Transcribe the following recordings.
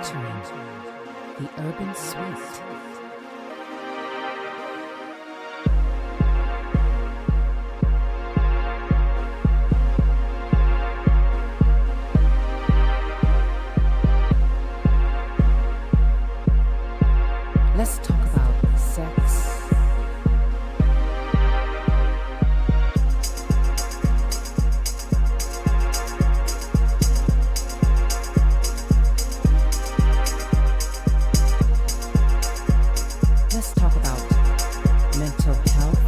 entering the urban suite. Let's talk about sex. Let's talk about mental health.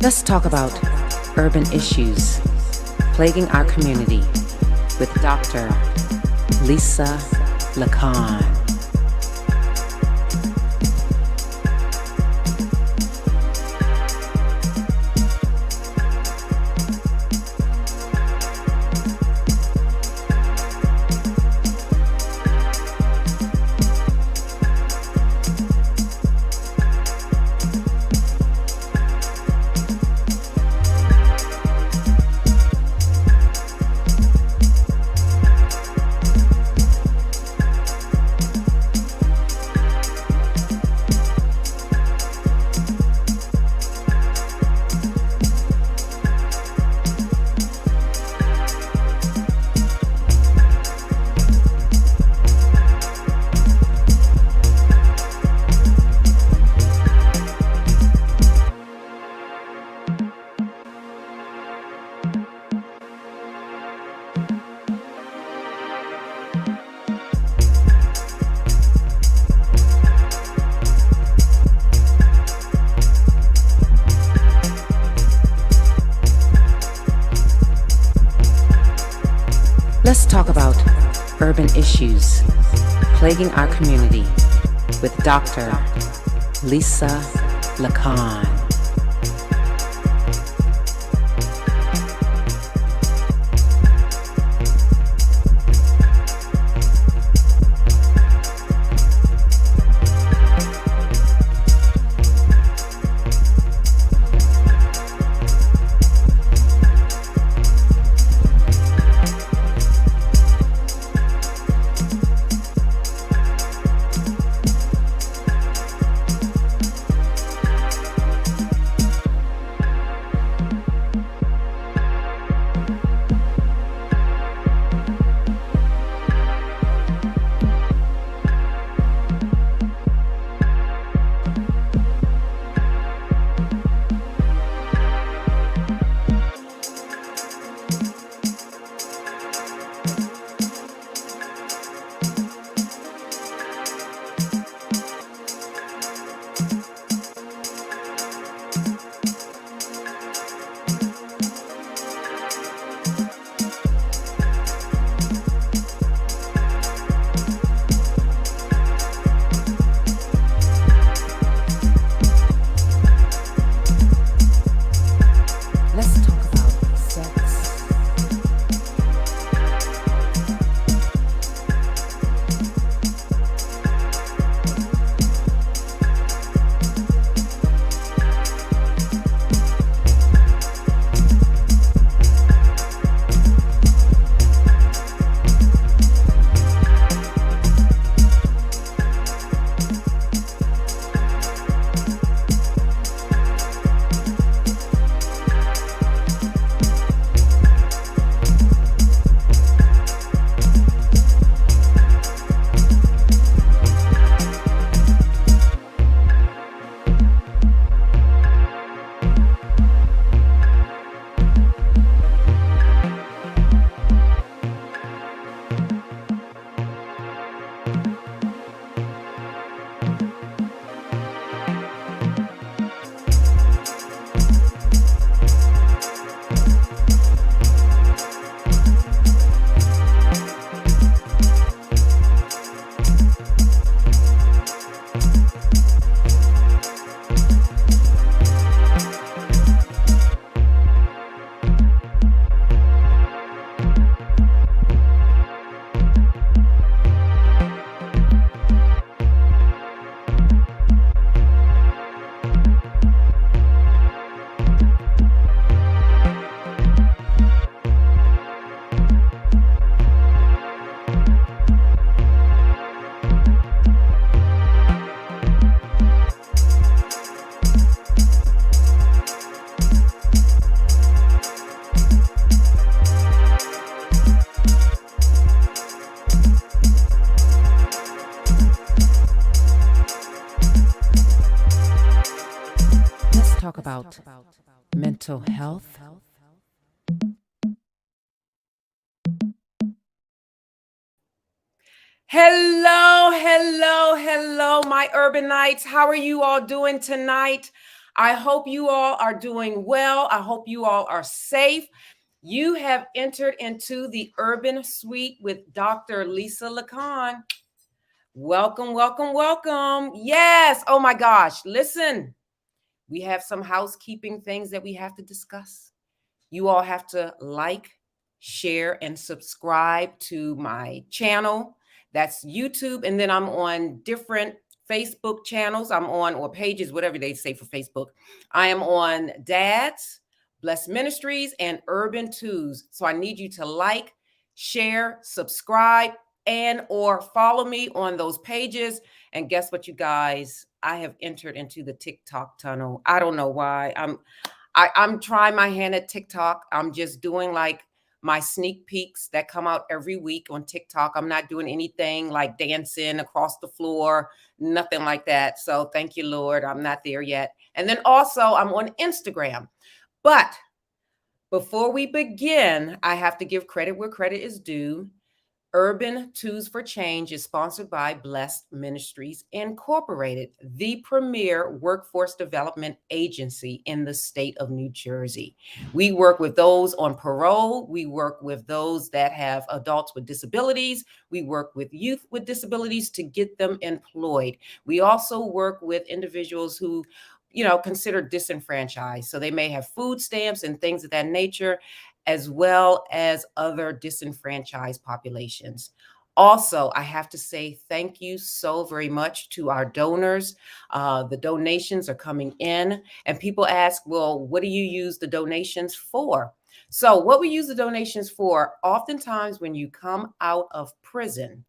Let's talk about urban issues plaguing our community with Dr. Lisa Lacan. Let's talk about urban issues plaguing our community with Dr. Lisa Lacan. mental health. Hello, my urbanites. How are you all doing tonight? I hope you all are doing well. I hope you all are safe. You have entered into the Urban Suite with Dr. Lisa Lacan. Welcome. Yes. Oh my gosh. Listen, we have some housekeeping things that we have to discuss. You all have to like, share, and subscribe to my channel. That's YouTube. And then I'm on different Facebook channels. I'm on, or pages, whatever they say for Facebook. I am on Dad's, Blessed Ministries, and Urban Twos. So I need you to like, share, subscribe, and or follow me on those pages. And guess what, you guys? I have entered into the TikTok tunnel. I don't know why. I'm trying my hand at TikTok. I'm just doing like my sneak peeks that come out every week on TikTok. I'm not doing anything like dancing across the floor, nothing like that. So thank you, Lord. I'm not there yet. And then also I'm on Instagram. But before we begin, I have to give credit where credit is due. Urban Twos for Change is sponsored by Blessed Ministries Incorporated, the premier workforce development agency in the state of New Jersey. We work with those on parole. We work with those that have adults with disabilities. We work with youth with disabilities to get them employed. We also work with individuals who considered disenfranchised. So they may have food stamps and things of that nature, as well as other disenfranchised populations. Also, I have to say thank you so very much to our donors. The donations are coming in, and people ask, well, what do you use the donations for? So what we use the donations for, oftentimes when you come out of prison,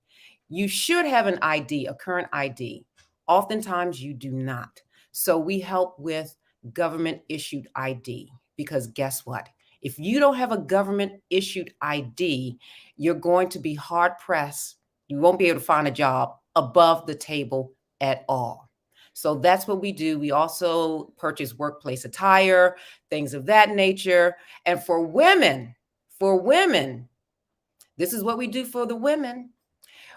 you should have an ID, a current ID. Oftentimes you do not. So we help with government issued ID, because guess what? If you don't have a government issued ID, you're going to be hard pressed. You won't be able to find a job above the table at all. So that's what we do. We also purchase workplace attire, things of that nature. And for women, this is what we do for the women.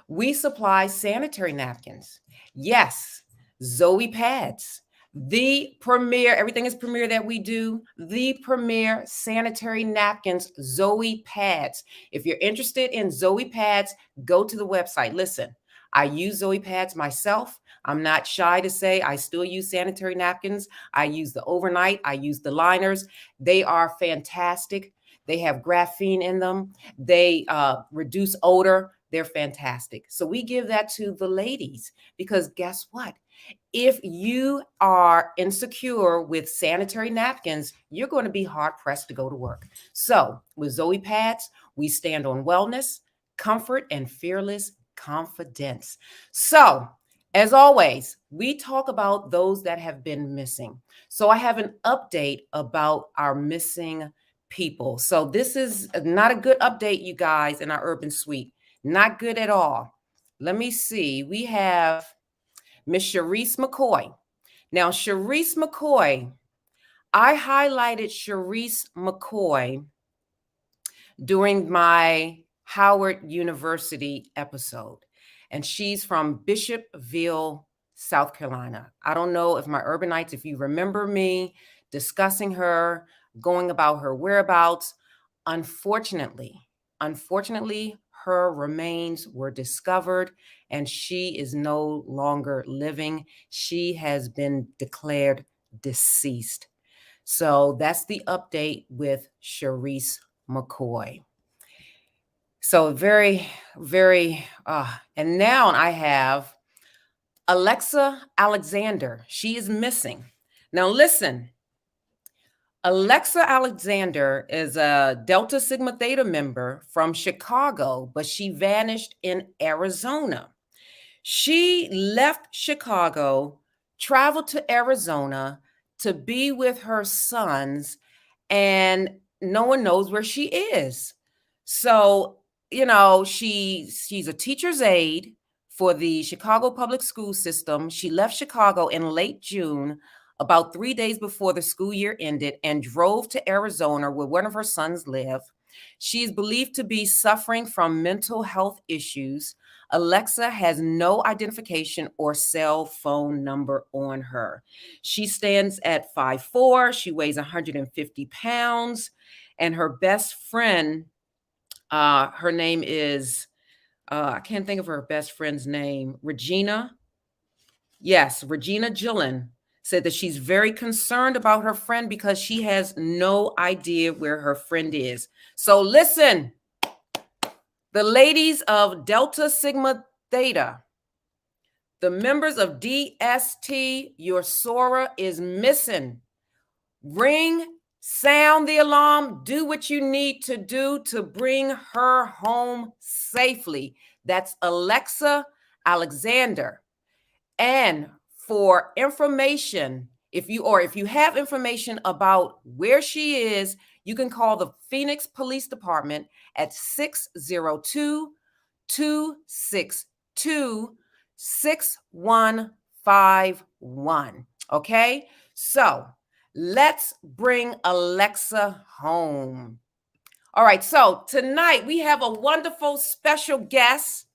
We supply sanitary napkins. Yes, Zoe pads. The premier, everything is premier that we do. The premier sanitary napkins, Zoe pads. If you're interested in Zoe pads, go to the website. Listen, I use Zoe pads myself. I'm not shy to say I still use sanitary napkins. I use the overnight. I use the liners. They are fantastic. They have graphene in them. They reduce odor. They're fantastic. So we give that to the ladies, because guess what? If you are insecure with sanitary napkins, you're going to be hard pressed to go to work. So with Zoe pads, we stand on wellness, comfort, and fearless confidence. So as always, we talk about those that have been missing. So I have an update about our missing people. So this is not a good update, you guys, in our Urban Suite. Not good at all. Let me see. We have Miss Sharice McCoy. Now, Sharice McCoy, I highlighted Sharice McCoy during my Howard University episode, and she's from Bishopville, South Carolina. I don't know if my urbanites, if you remember me discussing her, going about her whereabouts. Unfortunately, her remains were discovered and she is no longer living. She has been declared deceased. So that's the update with Sharice McCoy. So very, and now I have Alexa Alexander. She is missing. Now listen, Alexa Alexander is a Delta Sigma Theta member from Chicago, but she vanished in Arizona. She left Chicago, traveled to Arizona to be with her sons, and no one knows where she is. So, she's a teacher's aide for the Chicago public school system. She left Chicago in late June about 3 days before the school year ended and drove to Arizona where one of her sons live. She is believed to be suffering from mental health issues. Alexa has no identification or cell phone number on her. She stands at 5'4". She weighs 150 pounds. And her best friend, her name is, I can't think of her best friend's name, Regina. Yes, Regina Gillen said that she's very concerned about her friend because she has no idea where her friend is. So listen, the ladies of Delta Sigma Theta, the members of DST, your Sora is missing. Ring, sound the alarm, do what you need to do to bring her home safely. That's Alexa Alexander. And for information, if you have information about where she is, you can call the Phoenix Police Department at 602-262-6151. Okay? So, let's bring Alexa home. All right, so tonight we have a wonderful special guest.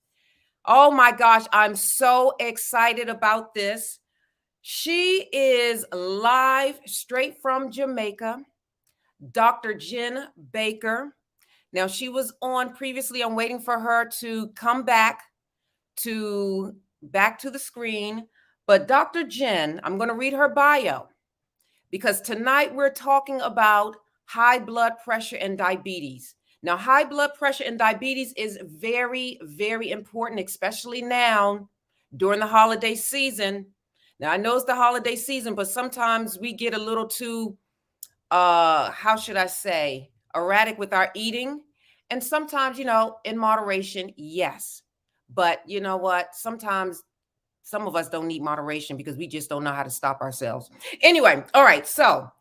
Oh my gosh, I'm so excited about this. She is live straight from Jamaica, Dr. Jen Baker. Now, she was on previously. I'm waiting for her to come back to the screen. But Dr. Jen, I'm going to read her bio because tonight we're talking about high blood pressure and diabetes. Now, high blood pressure and diabetes is very, very important, especially now during the holiday season. Now, I know it's the holiday season, but sometimes we get a little too, how should I say, erratic with our eating. And sometimes, in moderation, yes. But you know what? Sometimes some of us don't need moderation because we just don't know how to stop ourselves. Anyway, all right. So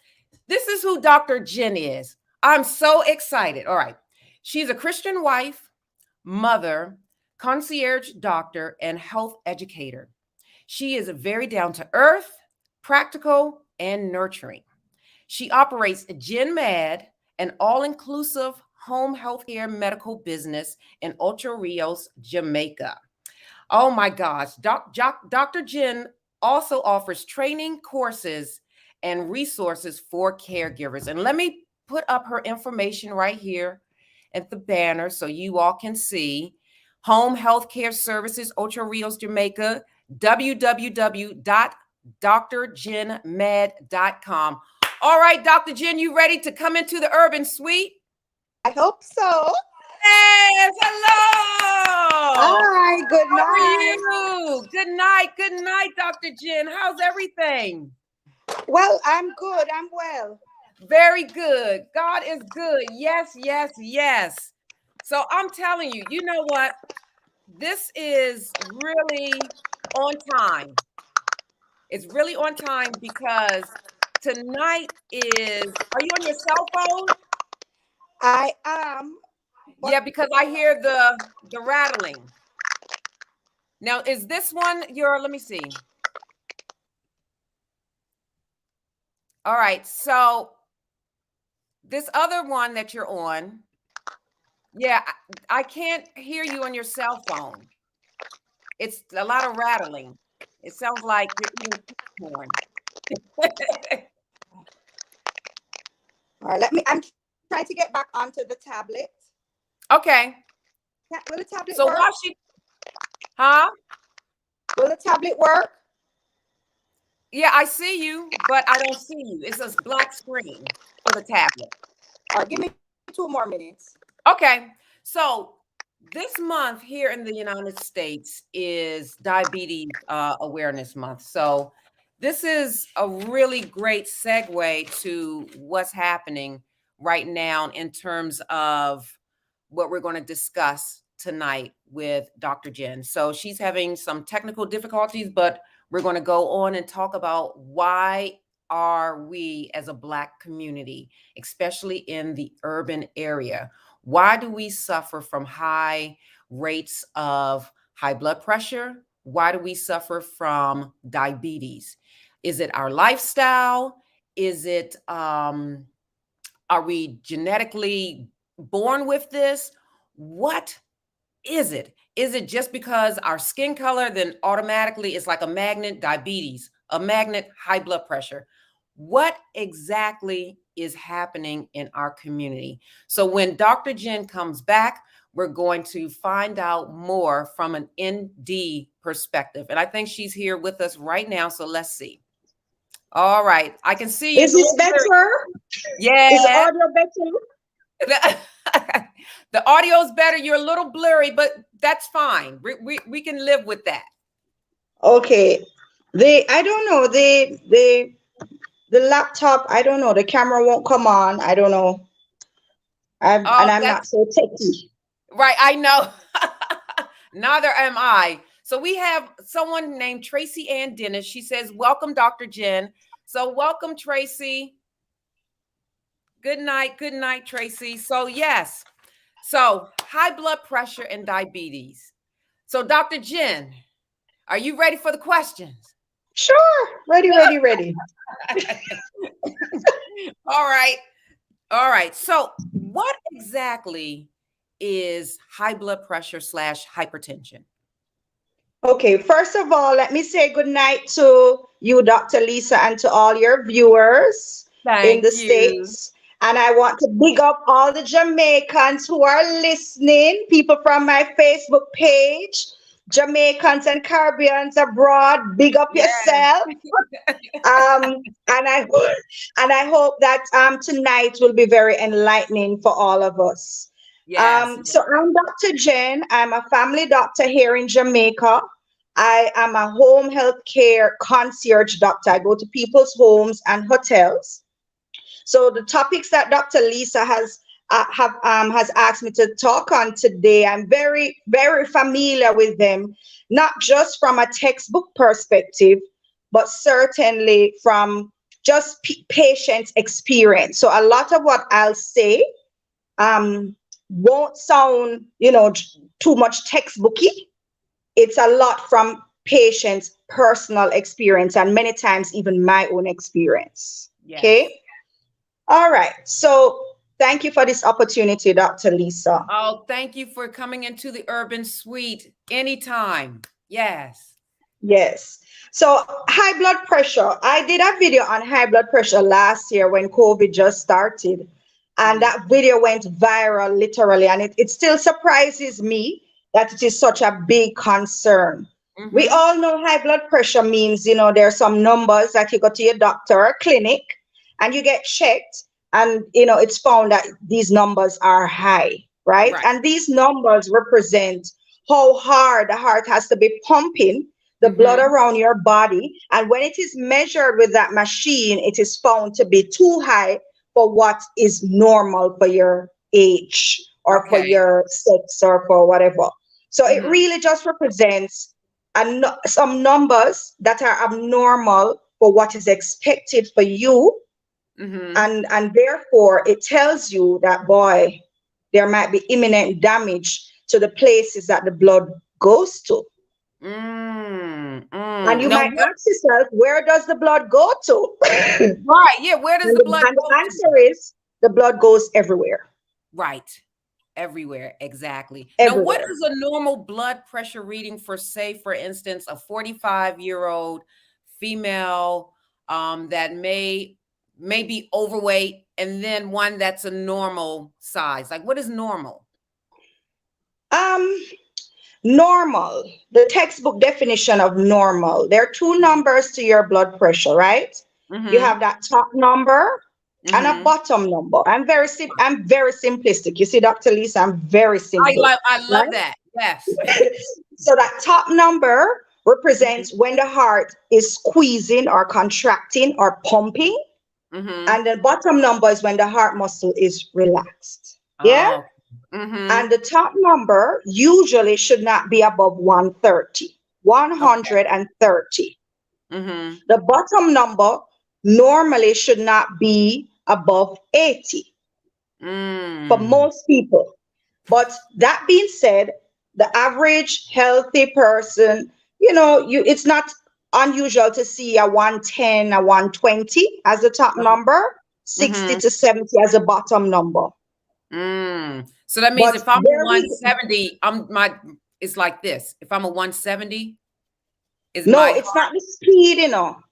this is who Dr. Jen is. I'm so excited. All right. She's a Christian wife, mother, concierge doctor, and health educator. She is very down to earth, practical, and nurturing. She operates GenMed, an all-inclusive home healthcare medical business in Ocho Rios, Jamaica. Oh my gosh. Dr. Jen also offers training courses and resources for caregivers. And let me put up her information right here at the banner so you all can see. Home Healthcare Services, Ocho Rios, Jamaica, www.drjenmed.com. All right, Dr. Jen, you ready to come into the urban suite? I hope so. Yes, hello. Hi, good night. How are you? Good night, Dr. Jen. How's everything? Well, I'm good. I'm well. Very good. God is good. Yes, yes, yes. So I'm telling you, you know what? This is really on time. It's really on time because tonight is, are you on your cell phone? I am. Yeah, because I hear the rattling. Now, is this one your, let me see. All right, so this other one that you're on, yeah, I can't hear you on your cell phone. It's a lot of rattling. It sounds like you're eating popcorn. All right, I'm trying to get back onto the tablet. Okay. Will the tablet so work? While she, huh? Will the tablet work? Yeah, I see you, but I don't see you. It's a black screen for the tablet. All right, give me 2 more minutes. Okay. So this month here in the United States is Diabetes Awareness Month. So this is a really great segue to what's happening right now in terms of what we're going to discuss tonight with Dr. Jen. So she's having some technical difficulties, but we're going to go on and talk about why are we as a Black community, especially in the urban area, why do we suffer from high rates of high blood pressure? Why do we suffer from diabetes? Is it our lifestyle? Is it, are we genetically born with this? What is it? Is it just because our skin color, then automatically it's like a magnet, diabetes, a magnet, high blood pressure? What exactly is happening in our community? So when Dr. Jen comes back, we're going to find out more from an ND perspective. And I think she's here with us right now. So let's see. All right. I can see you. Is this better? Yeah. Is the audio better? The audio's better. You're a little blurry, but that's fine. We can live with that. Okay. I don't know. The laptop, I don't know. The camera won't come on. I don't know. I'm not so techy. Right. I know. Neither am I. So we have someone named Tracy Ann Dennis. She says, welcome, Dr. Jen. So welcome, Tracy. Good night, Tracy. So yes, so high blood pressure and diabetes. So Dr. Jen, are you ready for the questions? Sure, ready. All right. So what exactly is high blood pressure / hypertension? Okay, first of all, let me say good night to you, Dr. Lisa, and to all your viewers in the States. And I want to big up all the Jamaicans who are listening, people from my Facebook page, Jamaicans and Caribbeans abroad, big up yourself. And I hope that tonight will be very enlightening for all of us. Yes. So I'm Dr. Jen. I'm a family doctor here in Jamaica. I am a home health care concierge doctor. I go to people's homes and hotels. So the topics that Dr. Lisa has asked me to talk on today, I'm very, very familiar with them, not just from a textbook perspective, but certainly from just patient experience. So a lot of what I'll say won't sound, too much textbooky. It's a lot from patients' personal experience and many times even my own experience. Yes. Okay. All right. So thank you for this opportunity, Dr. Lisa. Oh, thank you for coming into the Urban Suite anytime. Yes. Yes. So high blood pressure. I did a video on high blood pressure last year when COVID just started. And that video went viral literally. And it still surprises me that it is such a big concern. Mm-hmm. We all know high blood pressure means, there are some numbers that you go to your doctor or clinic and you get checked and, it's found that these numbers are high, right? And these numbers represent how hard the heart has to be pumping the blood around your body. And when it is measured with that machine, it is found to be too high for what is normal for your age or for your sex or for whatever. So it really just represents some numbers that are abnormal for what is expected for you. And therefore it tells you that, boy, there might be imminent damage to the places that the blood goes to. And you might ask yourself, where does the blood go to? Right. Yeah. Where does the blood go? And the answer is the blood goes everywhere. Right. Everywhere. Exactly. Everywhere. Now, what is a normal blood pressure reading for, say, for instance, a 45-year-old female that may be overweight, and then one that's a normal size? Like, what is normal? Normal, the textbook definition of normal, there are two numbers to your blood pressure, right? You have that top number and a bottom number. I'm very simplistic. You see, Dr. Lisa, I'm very simple. I love that. Yes. So that top number represents when the heart is squeezing or contracting or pumping. And the bottom number is when the heart muscle is relaxed. Yeah. And the top number usually should not be above 130. The bottom number normally should not be above 80 for most people. But that being said, the average healthy person, it's not unusual to see a 110, a 120 as the top number, 60 Mm-hmm. to 70 as the bottom number. So that means But if I'm a there is 170, it's like this. If I'm a 170, is no, my it's not the speed,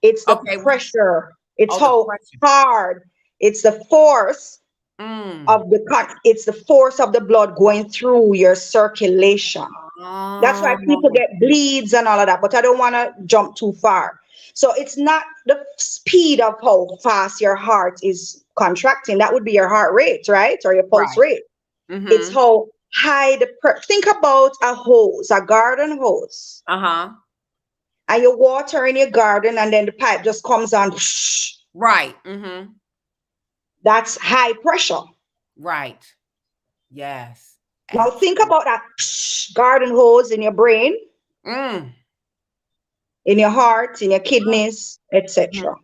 it's the okay? pressure. It's Oh, the how pressure. hard. It's the force Mm. of it's the force of the blood going through your circulation. That's why people Oh, get bleeds and all of that, but I don't want to jump too far. So it's not the speed of how fast your heart is contracting. That would be your heart rate, right? Or your pulse right. rate. It's Mm-hmm. how high think about a hose, a garden hose. Uh-huh. And you water in your garden and then the pipe just comes on. Right. Mm-hmm. That's high pressure. Right. Yes. Now think Absolutely. about that garden hose in your brain, Mm. in your heart, in your kidneys, Mhm. etc.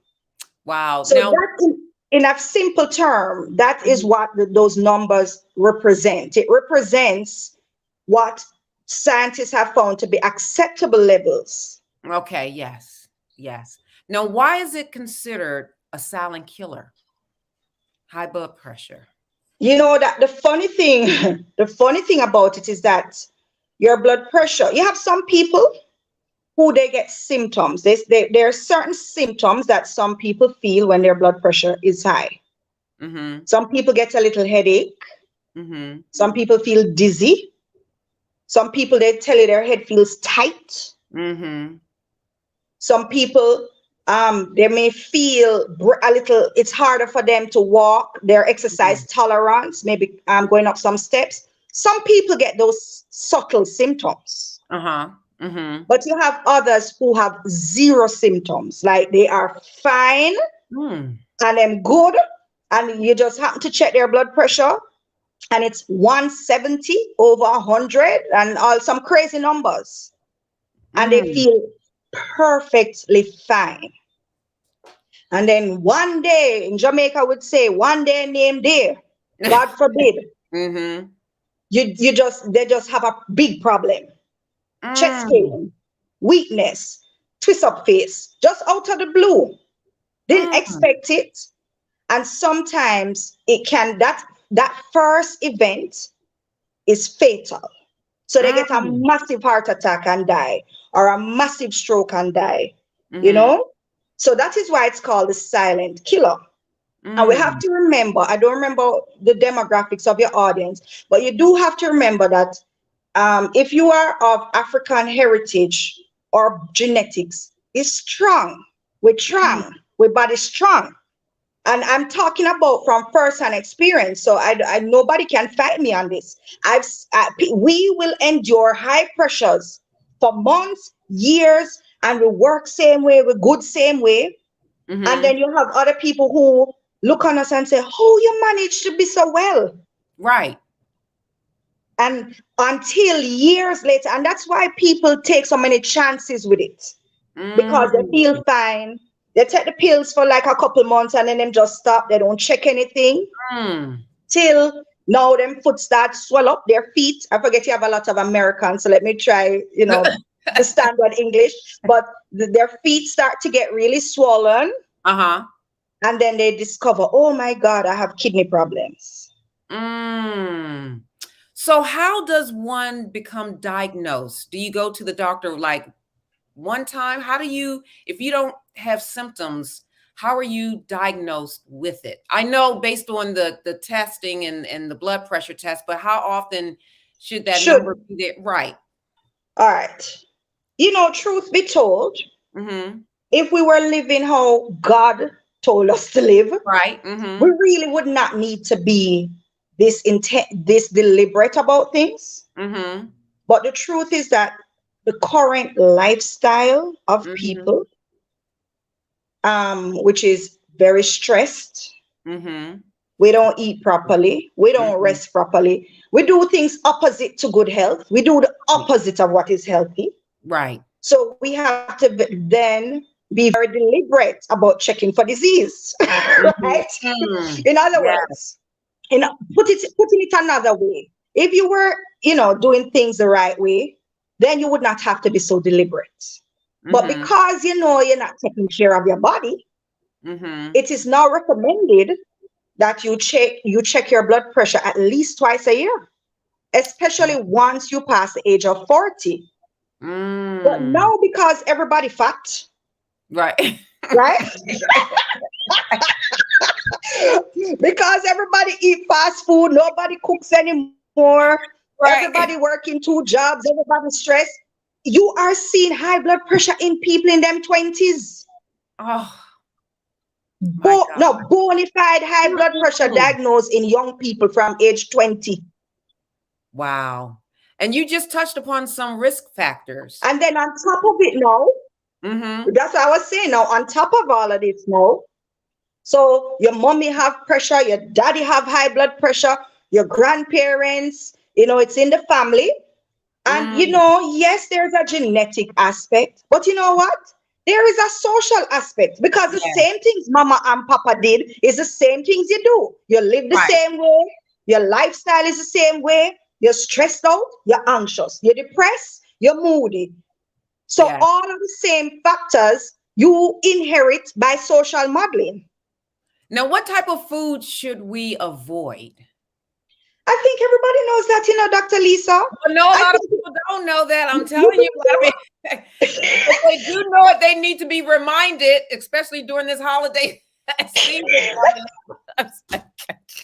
Wow. So Now, that in a simple term, that is mhm. what those numbers represent. It represents what scientists have found to be acceptable levels. Okay, yes. Yes. Now, why is it considered a silent killer? High blood pressure. You know that the funny thing, the funny thing about it is that your blood pressure, you have some people who they get symptoms. There are certain symptoms that some people feel when their blood pressure is high. Mm-hmm. Some people get a little headache. Mm-hmm. Some people feel dizzy. Some people, they tell you their head feels tight. Mm-hmm. Some people, they may feel a little, it's harder for them to walk, their exercise tolerance, maybe going up some steps. Some people get those subtle symptoms, Uh-huh. Mm-hmm. but you have others who have zero symptoms, like they are fine Mm. and then good, and you just happen to check their blood pressure and it's 170 over 100 and all some crazy numbers, and they Mm. feel perfectly fine. And then one day, in Jamaica would say, one day named day, God forbid, Mm-hmm. they just have a big problem. Chest Mm. pain, weakness, twist up face, just out of the blue. Didn't Mm. expect it. And sometimes it can that first event is fatal. So they get a Mm. massive heart attack and die, or a massive stroke and die, you Mm-hmm. know? So that is why it's called the silent killer. And we have Mm. to remember, I don't remember the demographics of your audience, but you do have to remember that if you are of African heritage or genetics, is strong. We're strong. We're body strong. And I'm talking about from first-hand experience. So nobody can fight me on this. We will endure high pressures for months, years, and we work same way, we good same way. And Mm-hmm. then you have other people who look on us and say, "Oh, you managed to be so well." Right. And until years later, and that's why people take so many chances with it, because they Mm. feel fine. They take the pills for like a couple months and then them just stop. They don't check anything Mm. till now them foot start swell up, their feet. I forget you have a lot of Americans, so let me try, the standard English. But their feet start to get really swollen, Uh-huh. and then they discover, oh my God, I have kidney problems. Mm. So how does one become diagnosed? Do you go to the doctor like one time? How do you, if you don't have symptoms, how are you diagnosed with it? I know based on the testing and the blood pressure test, but how often should that number Should, be there? Right. all right. Truth be told, Mm-hmm. if we were living how God told us to live, Right. we Mm-hmm. really would not need to be this deliberate about things. Mm-hmm. But the truth is that the current lifestyle of Mm-hmm. people, which is very stressed, Mm-hmm. we don't eat properly, we don't Mm-hmm. rest properly, we do things opposite to good health, we do the opposite of what is healthy. Right. So we have to then be very deliberate about checking for disease, Mm-hmm. right? Mm. In other Yeah. words, putting it another way, if you were, doing things the right way, then you would not have to be so deliberate. But Mm-hmm. because you know you're not taking care of your body, Mm-hmm. it is now recommended that you check your blood pressure at least twice a year, especially once you pass the age of 40. But Mm. now because everybody fat, Right. right? Because everybody eat fast food, nobody cooks anymore, everybody Right. working two jobs, everybody stressed. You are seeing high blood pressure in people in them 20s. Oh my No, God. bona fide high blood pressure Mm-mm. diagnosed in young people from age 20. Wow. And you just touched upon some risk factors. And then on top of it now, Mm-hmm. that's what I was saying now, on top of all of this now, so your mommy have pressure, your daddy have high blood pressure, your grandparents, it's in the family. And Mm. yes, there's a genetic aspect, but you know what? There is a social aspect because the Yeah. same things mama and papa did is the same things you do. You live the Right. same way, your lifestyle is the same way, you're stressed out, you're anxious, you're depressed, you're moody. So Yeah. all of the same factors you inherit by social modeling. Now, what type of food should we avoid? I think everybody knows that, Dr. Lisa. Well, no, a I lot of think people don't know that. I'm you telling you, think a lot of so? people, if they do know it, they need to be reminded, especially during this holiday season.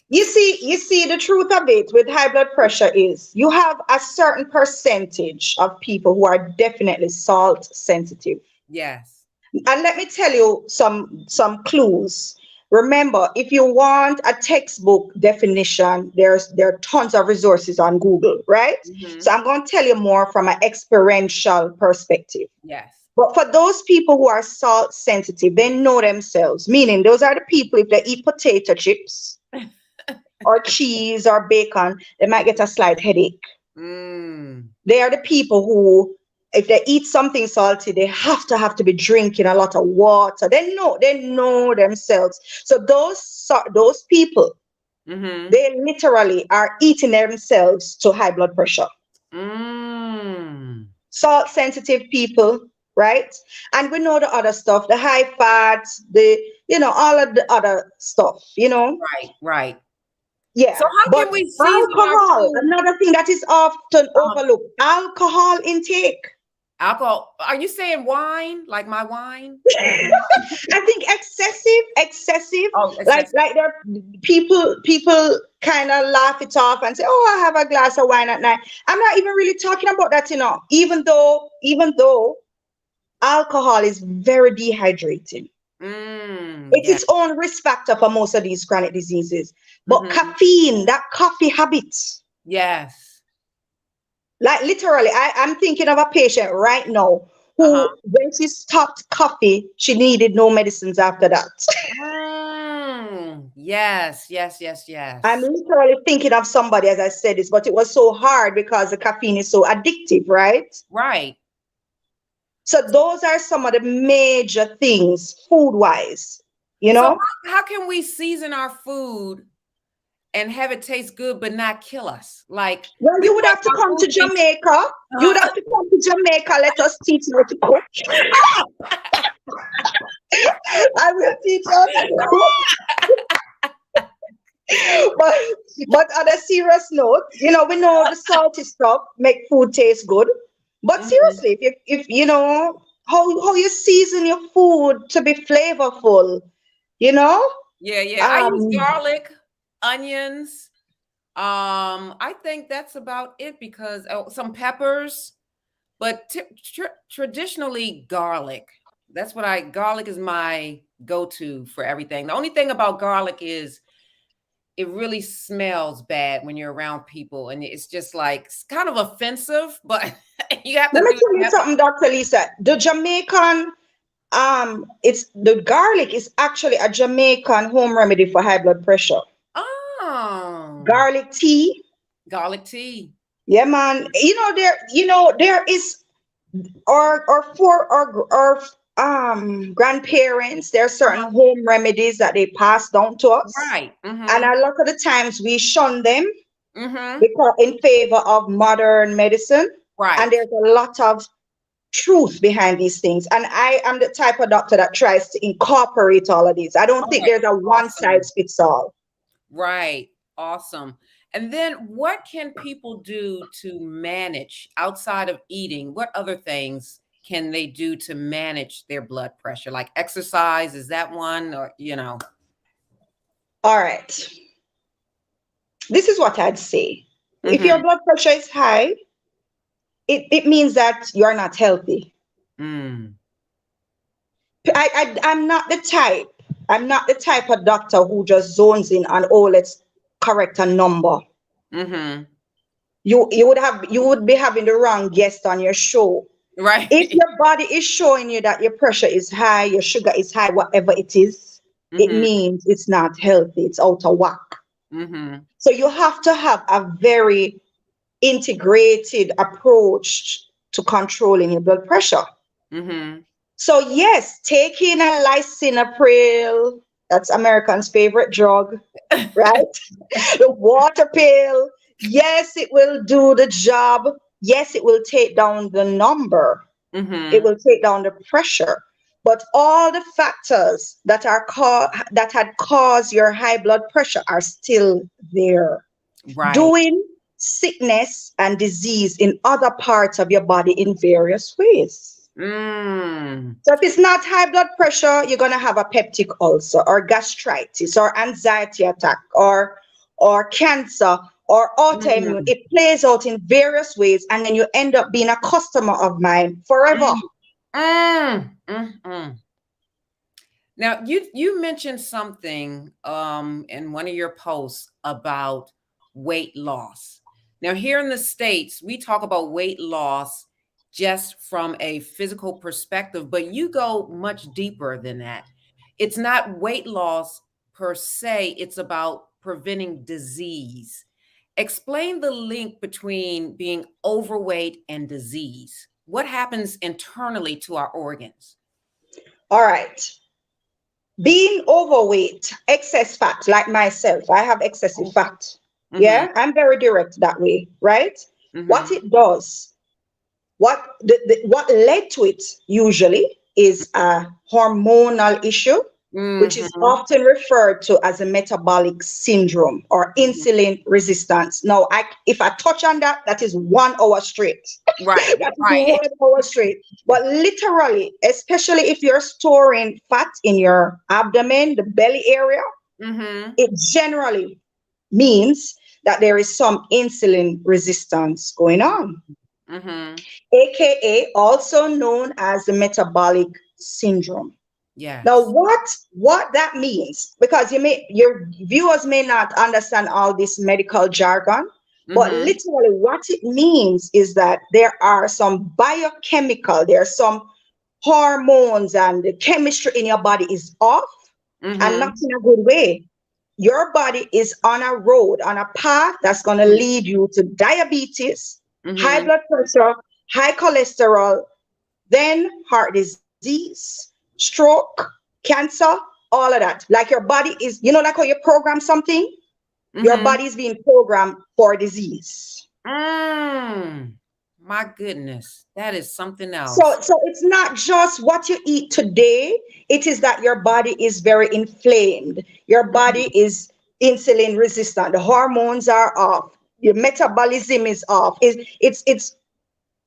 You see, the truth of it with high blood pressure is you have a certain percentage of people who are definitely salt sensitive. Yes. And let me tell you some clues. Remember, if you want a textbook definition, there are tons of resources on Google, right? Mm-hmm. So I'm going to tell you more from an experiential perspective. Yes. But for those people who are salt sensitive, they know themselves, meaning those are the people, if they eat potato chips or cheese or bacon, they might get a slight headache. Mm. They are the people who, if they eat something salty, they have to be drinking a lot of water. They know themselves. So those people, Mm-hmm. they literally are eating themselves to high blood pressure. Mm. Salt sensitive people, right? And we know the other stuff, the high fats, all of the other stuff. Right. Right. Yeah. So how But can we season our alcohol, food? another thing that is often Um, overlooked, alcohol intake. alcohol. Are you saying wine? Like my wine? I think excessive, Oh, it's like there people kind of laugh it off and say, "Oh, I have a glass of wine at night." I'm not even really talking about that, even though alcohol is very dehydrating. It's Yeah. its own risk factor for most of these chronic diseases. But Mm-hmm. caffeine, that coffee habit, Yes. like literally, I'm thinking of a patient right now Uh-huh. who, when she stopped coffee, she needed no medicines after that. Mm. Yes. Yes. Yes. I'm Yes. literally thinking of somebody as I said this, but it was so hard because the caffeine is so addictive, right? Right. So those are some of the major things food wise, you So know? how can we season our food and have it taste good but not kill us? Like Well, we you would want have to our come food to to be Jamaica. You would uh, have to come to Jamaica. Let us teach you how to cook. I will teach you how to cook. But on a serious note, we know the salty stuff make food taste good. But Mhm. seriously, if you know how you season your food to be flavorful, you know, Yeah, yeah. I use um, garlic, onions. I think that's about it because some peppers, but traditionally garlic. Garlic is my go-to for everything. The only thing about garlic is it really smells bad when you're around people, and it's just like it's kind of offensive, but you have to let me do tell you you have to something, Dr. Lisa. The Jamaican, it's the garlic is actually a Jamaican home remedy for high blood pressure. Oh, Garlic tea, garlic tea. yeah, man. There is or for our grandparents, there are certain Uh-huh. home remedies that they pass down to us, Right. and Mm-hmm. a lot of the times we shun them Mm-hmm. because in favor of modern medicine, and Right. there's a lot of truth behind these things. And I am the type of doctor that tries to incorporate all of these. I don't think Okay, there's a one awesome. size fits all. Right. Awesome. And then what can people do to manage outside of eating? What other things can they do to manage their blood pressure? Like exercise, is that one? Or, All right. This is what I'd say. If Mm-hmm. your blood pressure is high, it means that you're not healthy. Mm. I'm not the type. I'm not the type of doctor who just zones in on, oh, let's correct a number. Mm-hmm. You would be having the wrong guest on your show. Right. If your body is showing you that your pressure is high, your sugar is high, whatever it is, it Mm-hmm. means it's not healthy. It's out of whack. Mm-hmm. So you have to have a very integrated approach to controlling your blood pressure. Mm-hmm. So yes, taking a lisinopril, that's Americans' favorite drug, right? The water pill, yes, it will do the job. Yes, it will take down the number. It Mm-hmm. will take down the pressure. But all the factors that that had caused your high blood pressure are still there, Right. doing sickness and disease in other parts of your body in various ways. Mm. So if it's not high blood pressure, you're gonna have a peptic ulcer or gastritis or anxiety attack or cancer or autoimmune. Mm. It plays out in various ways, and then you end up being a customer of mine forever. Mm. Mm. Mm. Now you mentioned something in one of your posts about weight loss. Now here in the States, we talk about weight loss just from a physical perspective, but you go much deeper than that. It's not weight loss per se, it's about preventing disease. Explain the link between being overweight and disease. What happens internally to our organs? All right. Being overweight, excess fat, like myself, I have excessive fat. Mm-hmm. Yeah, I'm very direct that way, right? What Mm-hmm. it does, what led to it usually is a hormonal issue, which is Mm-hmm. often referred to as a metabolic syndrome or insulin resistance. Now, if I touch on that, that is 1 hour straight. Right, That is right. 1 hour straight. But literally, especially if you're storing fat in your abdomen, the belly area, Mm-hmm. it generally means that there is some insulin resistance going on, Mm-hmm. aka also known as the metabolic syndrome. Now, Yes. what that means, because your viewers may not understand all this medical jargon, but Mm-hmm. literally what it means is that there are some there are some hormones and the chemistry in your body is off, and not Mm-hmm. in a good way. Your body is on a road, on a path that's going to lead you to diabetes, high Mm-hmm. blood pressure, high cholesterol, then heart disease, stroke, cancer, all of that. Like your body is, like how you program something, your Mm-hmm. body is being programmed for disease. Mm. My goodness, that is something else. So it's not just what you eat today, it is that your body is very inflamed. Your body Mm-hmm. is insulin resistant. The hormones are off. Your metabolism is off. It's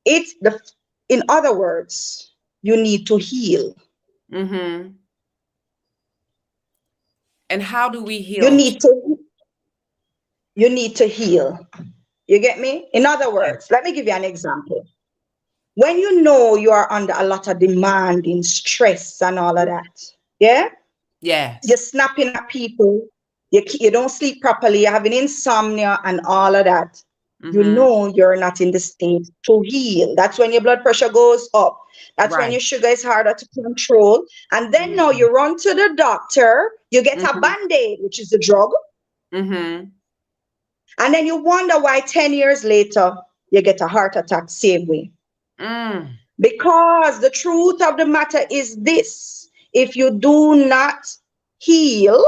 the in other words, you need to heal. Mm-hmm. And how do we You heal? need to you need to heal. You get me? In other Yes. words, let me give you an example. When you know you are under a lot of demand in stress and all of that, yeah, you're Yes. snapping at people, you don't sleep properly, you're having insomnia and all of that. You Mm-hmm. know you're not in the state to heal. That's when your blood pressure goes up. That's when Right. your sugar is harder to control. And then now Mm-hmm. you run to the doctor, you get a Mm-hmm. band-aid, which is the drug, Mm-hmm. and then you wonder why 10 years later you get a heart attack same way. Mm. Because the truth of the matter is this: if you do not heal,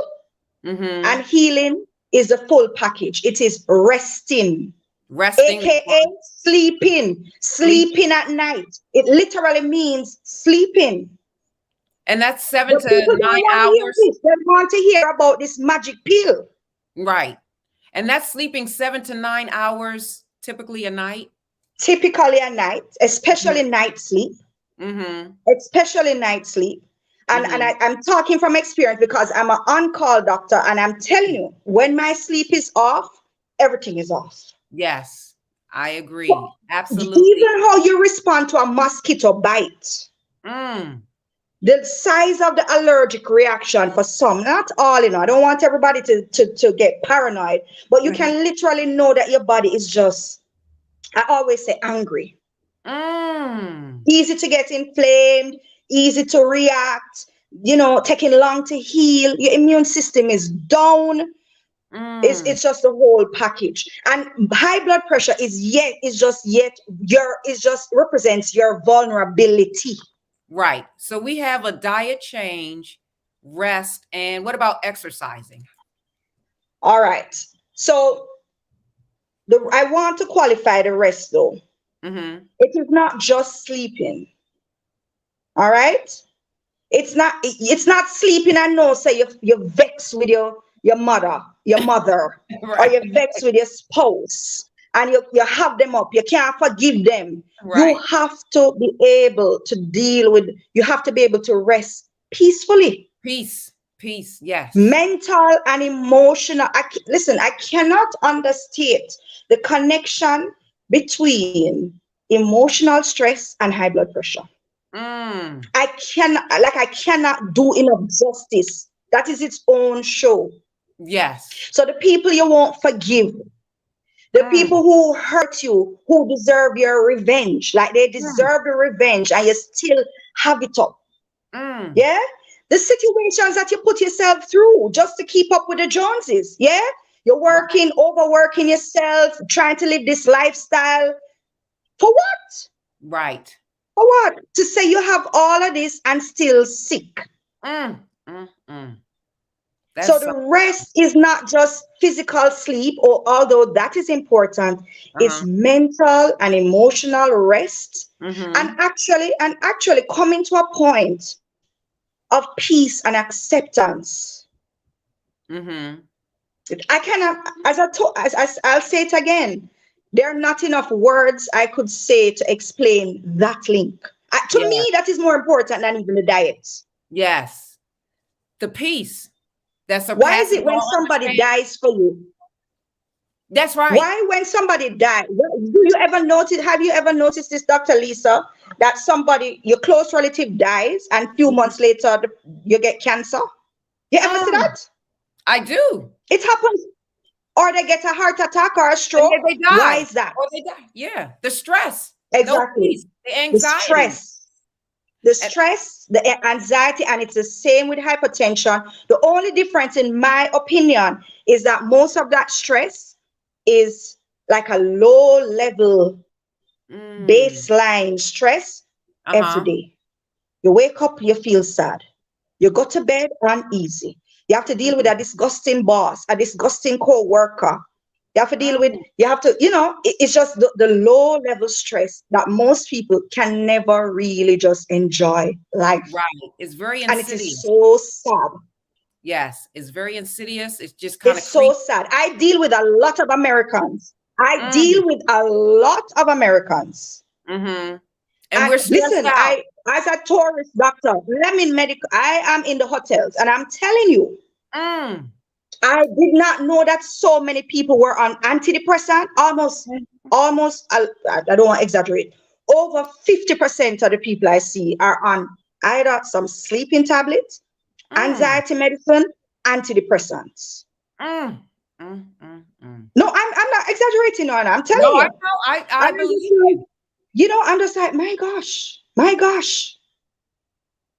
Mm-hmm. and healing is the full package, it is resting. Resting. AKA sleeping at night. It literally means sleeping. And that's 7 But to people 9 don't want to hear hours. this. They want to hear about this magic pill. Right. And that's sleeping 7 to 9 hours typically a night. Typically at night, especially night sleep. Mm-hmm. Especially night sleep. And, I'm talking from experience because I'm an on-call doctor, and I'm telling you, when my sleep is off, everything is off. Yes, I agree. Absolutely. Even how you respond to a mosquito bite. Mm. The size of the allergic reaction for some, not all, I don't want everybody to get paranoid, but you can literally know that your body is just, I always say, angry. Easy to get inflamed, easy to react, taking long to heal. Your immune system is down. It's just the whole package. And high blood pressure just represents your vulnerability. Right. So we have a diet change, rest, and what about exercising? All right. So I want to qualify the rest though. Mm-hmm. It is not just sleeping. All right. It's not sleeping and no say you're vexed with your mother, Right. or you're vexed with your spouse, and you have them up. You can't forgive them. Right. You have to be able to you have to be able to rest peacefully. Peace, yes. Mental and emotional. Listen, I cannot understate the connection between emotional stress and high blood pressure. I cannot do enough justice. That is its own show. Yes. So the people you won't forgive, the people who hurt you, who deserve your revenge, like they deserve the revenge, and you still have it up. Yeah? The situations that you put yourself through just to keep up with the Joneses. Yeah? You're working, overworking yourself, trying to live this lifestyle. For what? Right. For what? To say you have all of this and still sick. So the rest is not just physical sleep, or although that is important, it's mental and emotional rest, and actually coming to a point of peace and acceptance. I cannot, as I'll say it again, there are not enough words I could say to explain that link. To me, that is more important than even the diet. Yes. The peace. Why is it when somebody dies for you? That's right. Why when somebody dies? Have you ever noticed this, Dr. Lisa, that your close relative dies and a few months later you get cancer? You ever see that? I do. It happens. Or they get a heart attack or a stroke. They die. Why is that? Or they die. Yeah. The stress. Exactly. No peace, the anxiety. The stress, the anxiety, and it's the same with hypertension. The only difference, in my opinion, is that most of that stress is like a low level baseline stress every day. You wake up, you feel sad. You go to bed uneasy. You have to deal with a disgusting boss, a disgusting co-worker. You have to deal with, it's just the low level stress that most people can never really just enjoy life. Right. It's very insidious. And it is so sad. Yes. It's very insidious. It's just kind of so sad. I deal with a lot of Americans. And we're listen, out. as a tourist doctor, I am in the hotels, and I'm telling you, I did not know that so many people were on antidepressant. Almost, I don't want to exaggerate. Over 50% of the people I see are on either some sleeping tablets, anxiety medicine, antidepressants. No, I'm not exaggerating on it. I'm telling you. No, I believe it. I'm just like, my gosh.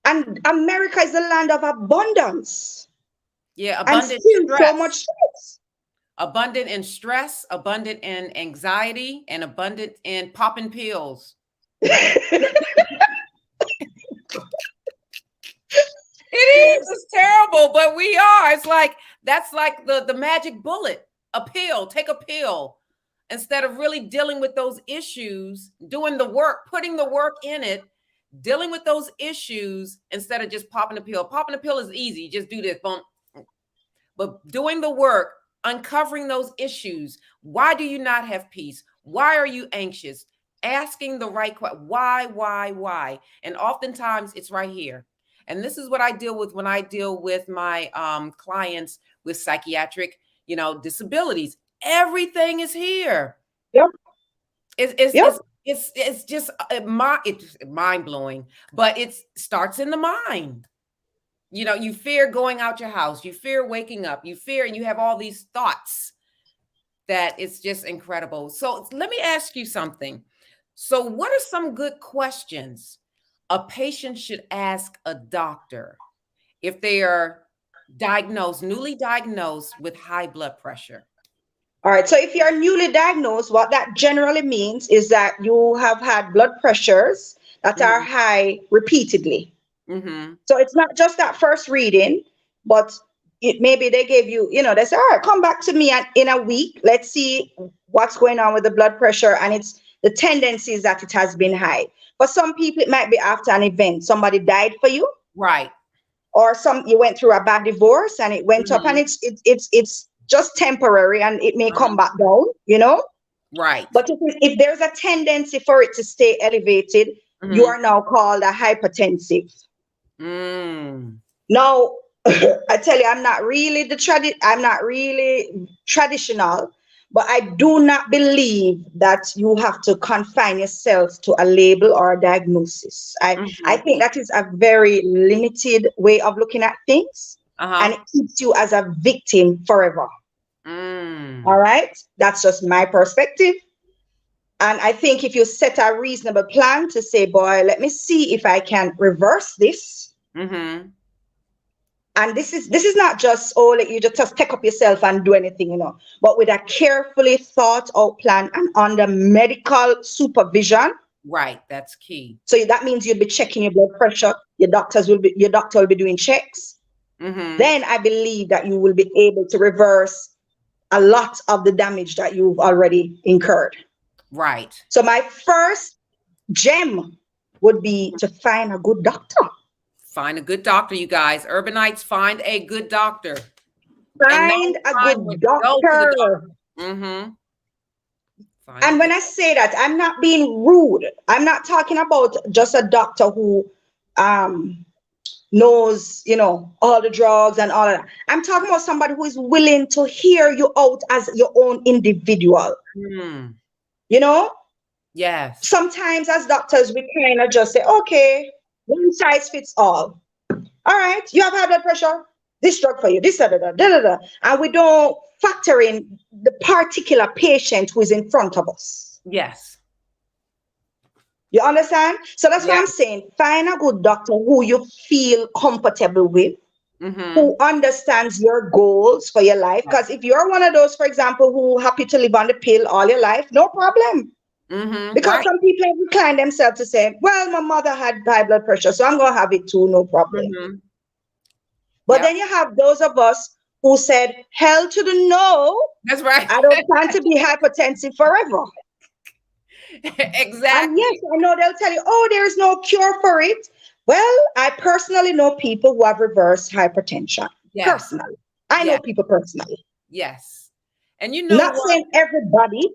And America is the land of abundance. Yeah, abundant and stress. So much stress. Abundant in stress, abundant in anxiety, and abundant in popping pills. It is. It's terrible, but we are. It's like that's like the magic bullet. A pill. Take a pill. instead of really dealing with those issues, doing the work, putting the work in it, dealing with those issues instead of just popping the pill. Popping the pill is easy. Just do this, boom. But doing the work, uncovering those issues. Why do you not have peace? Why are you anxious? Asking the right question. Why? And oftentimes it's right here. And this is what I deal with when I deal with my clients with psychiatric, disabilities. Everything is here. Yep. It's just it's mind blowing, but it starts in the mind. You fear going out your house, you fear waking up, you fear, and you have all these thoughts that it's just incredible. So let me ask you something. So what are some good questions a patient should ask a doctor if they are newly diagnosed with high blood pressure? All right. So if you're newly diagnosed, what that generally means is that you have had blood pressures that are high repeatedly. Mm-hmm. So it's not just that first reading, but maybe they gave you, they say, all right, come back to me in a week. Let's see what's going on with the blood pressure. And it's the tendencies that it has been high. For some people, it might be after an event. Somebody died for you. Right. Or you went through a bad divorce and it went up, and it's just temporary, and it may come back down, Right. But if there's a tendency for it to stay elevated, you are now called a hypertensive. Now, I tell you, I'm not really traditional, but I do not believe that you have to confine yourself to a label or a diagnosis. I think that is a very limited way of looking at things, and it keeps you as a victim forever. All right, that's just my perspective. And I think if you set a reasonable plan to say, boy, let me see if I can reverse this. And this is not just, let you just take up yourself and do anything, but with a carefully thought out plan and under medical supervision. Right, that's key. So that means you'll be checking your blood pressure. Your doctor will be doing checks. Then I believe that you will be able to reverse a lot of the damage that you've already incurred. Right. So my first gem would be to find a good doctor. Find a good doctor, you guys. Urbanites, find a good doctor. Find a good doctor. And when I say that, I'm not being rude. I'm not talking about just a doctor who knows, all the drugs and all of that. I'm talking about somebody who is willing to hear you out as your own individual. Yes. Sometimes as doctors, we kind of just say, okay, one size fits all. All right, you have high blood pressure, this drug for you, this, and we don't factor in the particular patient who is in front of us. Yes. You understand? So that's what I'm saying. Find a good doctor who you feel comfortable with, who understands your goals for your life. Because if you're one of those, for example, who happy to live on the pill all your life, no problem. Because some people have inclined themselves to say, well, my mother had high blood pressure, so I'm going to have it too, no problem. But then you have those of us who said, hell to the no. That's right. I don't plan to be hypertensive forever. Exactly. And yes, I know they'll tell you, oh, there is no cure for it. Well, I personally know people who have reversed hypertension. Personally. I know people personally. Yes. And not saying everybody.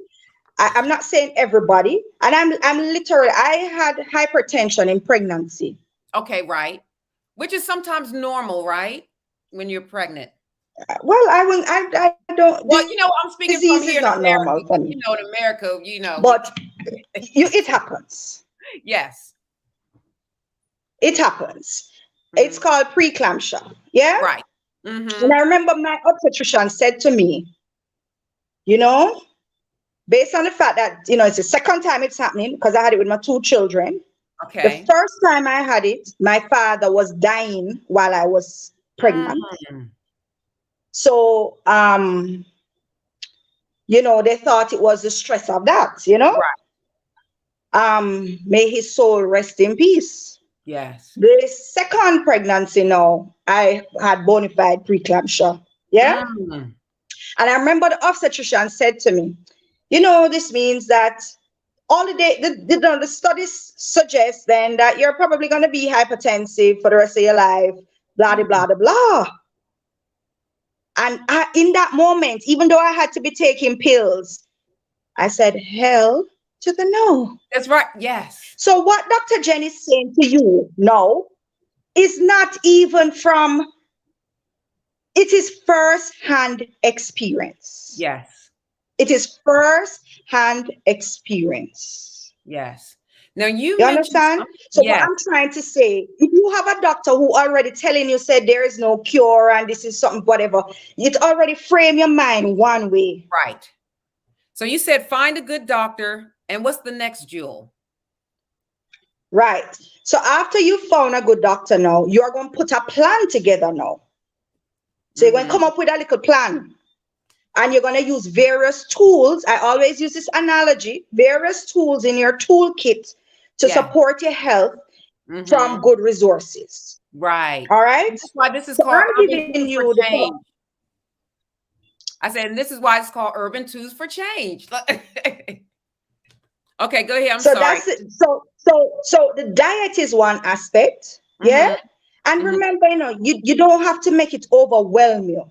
I'm not saying everybody. And I'm literally, I had hypertension in pregnancy. Okay, right. Which is sometimes normal, right? When you're pregnant. Well, I don't. Well, I'm speaking from here. Is not normal for me. In America, But it happens. Yes. It happens. It's called preeclampsia. Yeah. Right. And I remember my obstetrician said to me, based on the fact that, it's the second time it's happening, because I had it with my 2 children. Okay. The first time I had it, my father was dying while I was pregnant. So, they thought it was the stress of that, Right. May his soul rest in peace. Yes. The second pregnancy now, I had bona fide preeclampsia. Yeah. And I remember the obstetrician said to me, This means that all the studies suggest then that you're probably going to be hypertensive for the rest of your life, blah, blah, blah, blah, blah. And in that moment, even though I had to be taking pills, I said, hell to the no. That's right. Yes. So what Dr. Jen is saying to you now is not even from, it is first-hand experience. Yes. It is first-hand experience. Yes. Now you understand? So yes. what I'm trying to say, if you have a doctor who already telling you said there is no cure and this is something, whatever, it already frame your mind one way. Right. So you said find a good doctor, and what's the next jewel? Right. So after you found a good doctor now, you're going to put a plan together now. So you're going to come up with a little plan. And you're going to use various tools. I always use this analogy, various tools in your toolkit to support your health from good resources. Right. All right. That's why this is called I'm giving you the change. I said, and this is why it's called Urban Tools for Change. Okay, go ahead. I'm sorry. That's it. So the diet is one aspect. Yeah. And remember, you don't have to make it overwhelm you.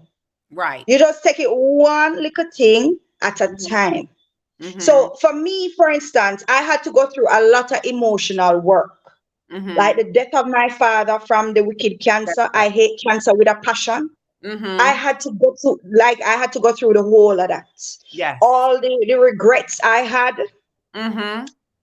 Right. You just take it one little thing at a time. So for me, for instance, I had to go through a lot of emotional work. Like the death of my father from the wicked cancer. I hate cancer with a passion. I had to go through, the whole of that. Yes. All the regrets I had.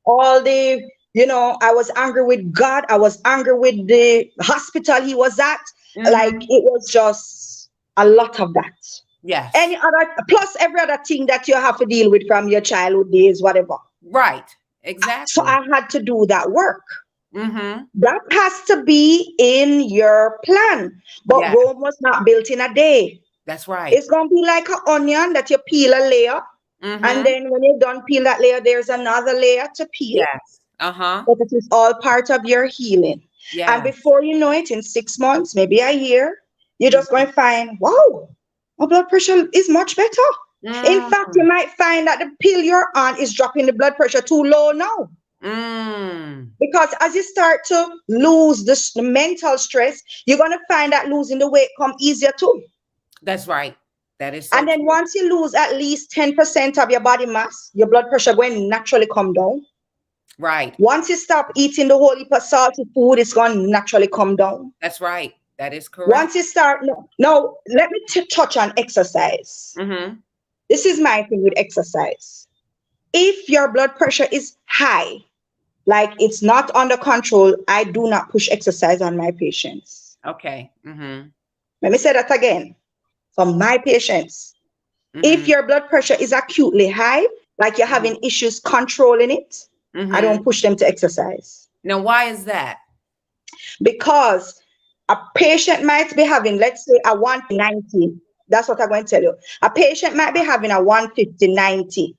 All the, I was angry with God. I was angry with the hospital he was at. Like it was just a lot of that. Yes. Any other, plus every other thing that you have to deal with from your childhood days, whatever. Right. Exactly. So I had to do that work. That has to be in your plan. But Rome was not built in a day. That's right. It's going to be like an onion that you peel a layer. And then when you're done peel that layer, there's another layer to peel. Yes. But it is all part of your healing. Yes. And before you know it, in 6 months, maybe a year, you're just going to find, wow, my blood pressure is much better. In fact, you might find that the pill you're on is dropping the blood pressure too low now. Because as you start to lose the mental stress, you're going to find that losing the weight come easier too. That's right. That is so and then true. Once you lose at least 10% of your body mass, your blood pressure going to naturally come down. Right. Once you stop eating the whole heap of salty food, it's going to naturally come down. That's right. That is correct. Once you start, no, let me touch on exercise. This is my thing with exercise. If your blood pressure is high, like it's not under control, I do not push exercise on my patients. Okay. Let me say that again. For my patients, if your blood pressure is acutely high, like you're having issues controlling it, I don't push them to exercise. Now, why is that? Because a patient might be having, let's say, a 190. That's what I'm going to tell you. A patient might be having a 150/90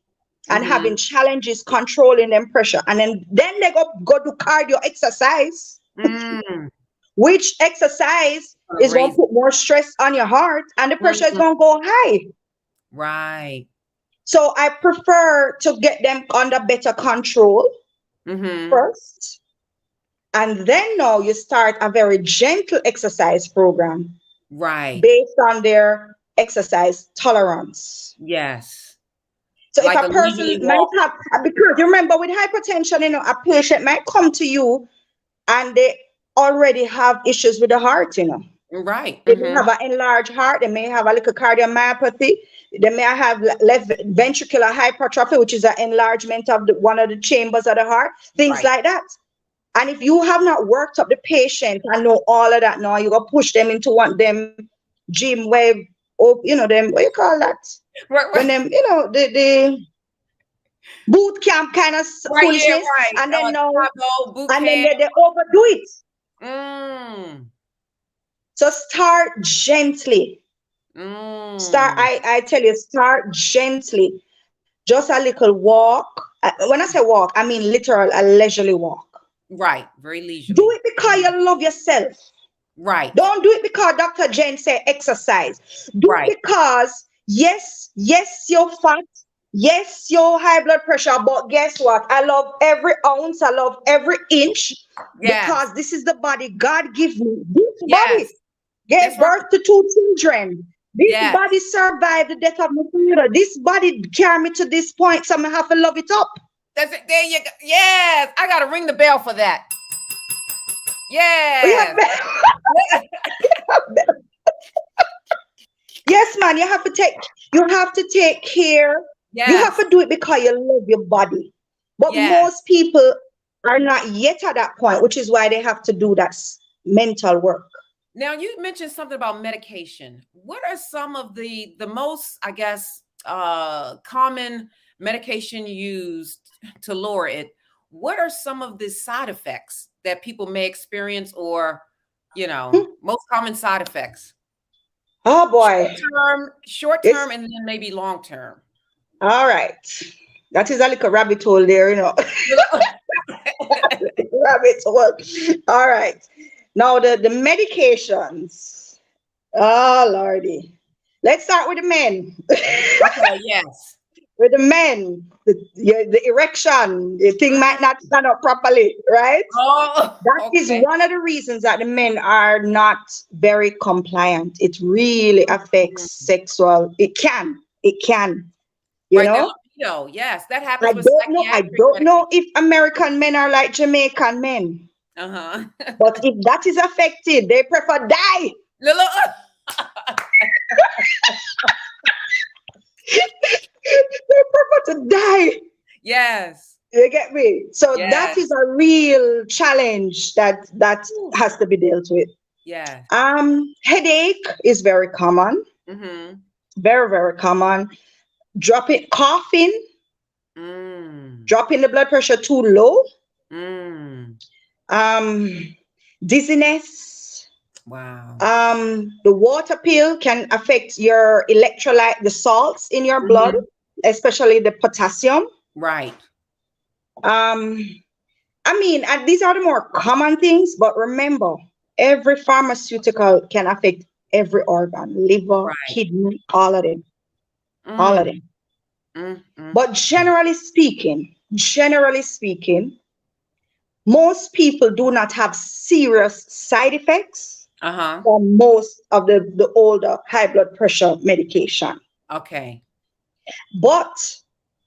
and having challenges controlling them pressure. And then they go do cardio exercise, which exercise is going to put more stress on your heart and the pressure is going to go high. Right. So I prefer to get them under better control first. And then now you start a very gentle exercise program. Right. Based on their exercise tolerance. Yes. So like if a person might have, because you remember with hypertension, a patient might come to you and they already have issues with the heart, Right. They may have an enlarged heart. They may have a little cardiomyopathy. They may have left ventricular hypertrophy, which is an enlargement of one of the chambers of the heart. Things like that. And if you have not worked up the patient and know all of that now, you're going to push them into one them gym where, them, what you call that? Right. When them, the boot camp kind of foolishness. And then now, and then they overdo it. So start gently. I tell you, start gently. Just a little walk. When I say walk, I mean literal, a leisurely walk. Right. Very leisurely. Do it because you love yourself. Right. Don't do it because Dr. Jen said exercise. Do it because, yes, you're fat. Yes, your high blood pressure, but guess what? I love every ounce, I love every inch Yes. because this is the body God give me. This Yes. body gave That's right. birth to two children. This Yes. body survived the death of my father. This body carry me to this point, so I have to love it up. That's it. There you go. Yes. I gotta ring the bell for that. You Yes. have- yes, man, you have to take care. You have Yes. to do it because you love your body. But Yes. most people are not yet at that point, which is why they have to do that mental work. Now you mentioned something about medication. What are some of the most, I guess, common medication used to lower it? What are some of the side effects that people may experience, or most common side effects? Oh boy. Short term, It's and then maybe long term. all right. That is a little rabbit hole there, you know. Rabbit hole. All right. Now the medications. Oh lordy. Let's start with the men. Okay, yes. With the men, the erection, the thing might Mm. not stand up properly, right? Oh, That is okay. one of the reasons that the men are not very compliant. It really Mhm. affects sexual. It can, you Right, their know. libido. Yes, that I happens with don't know. I psychiatric don't medication. know if American men are like Jamaican men, Uh-huh. but if that is affected, they prefer die. Little, They prefer to die. yes. You get me? So that Yes. is a real challenge that Ooh, has to be dealt with. yes. Headache is very common, Mm-hmm. very very common. Dropping, coughing, Mm. dropping the blood pressure too low. Mm. Um, Dizziness. Wow. The water pill can affect your electrolyte, the salts in your blood, Mm-hmm. especially the potassium. Right. Um, I mean, and these are the more common things, but remember, every pharmaceutical can affect every organ, liver, Right. kidney, all of them, all of Mm. them. Mm. Mm. But generally speaking, most people do not have serious side effects Uh-huh. from most of the older high blood pressure medication. Okay. But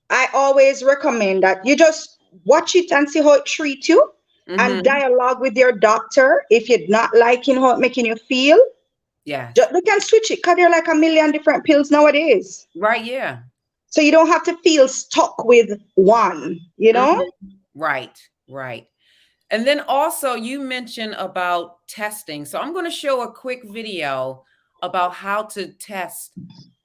I always recommend that you just watch it and see how it treats you and Mm-hmm. dialogue with your doctor. If you're not liking how it's making you feel, Yes. they can switch it because there are like a million different pills nowadays. Right, yeah. So you don't have to feel stuck with one, you know? Mm-hmm. Right. Right. And then also you mentioned about testing. So I'm going to show a quick video about how to test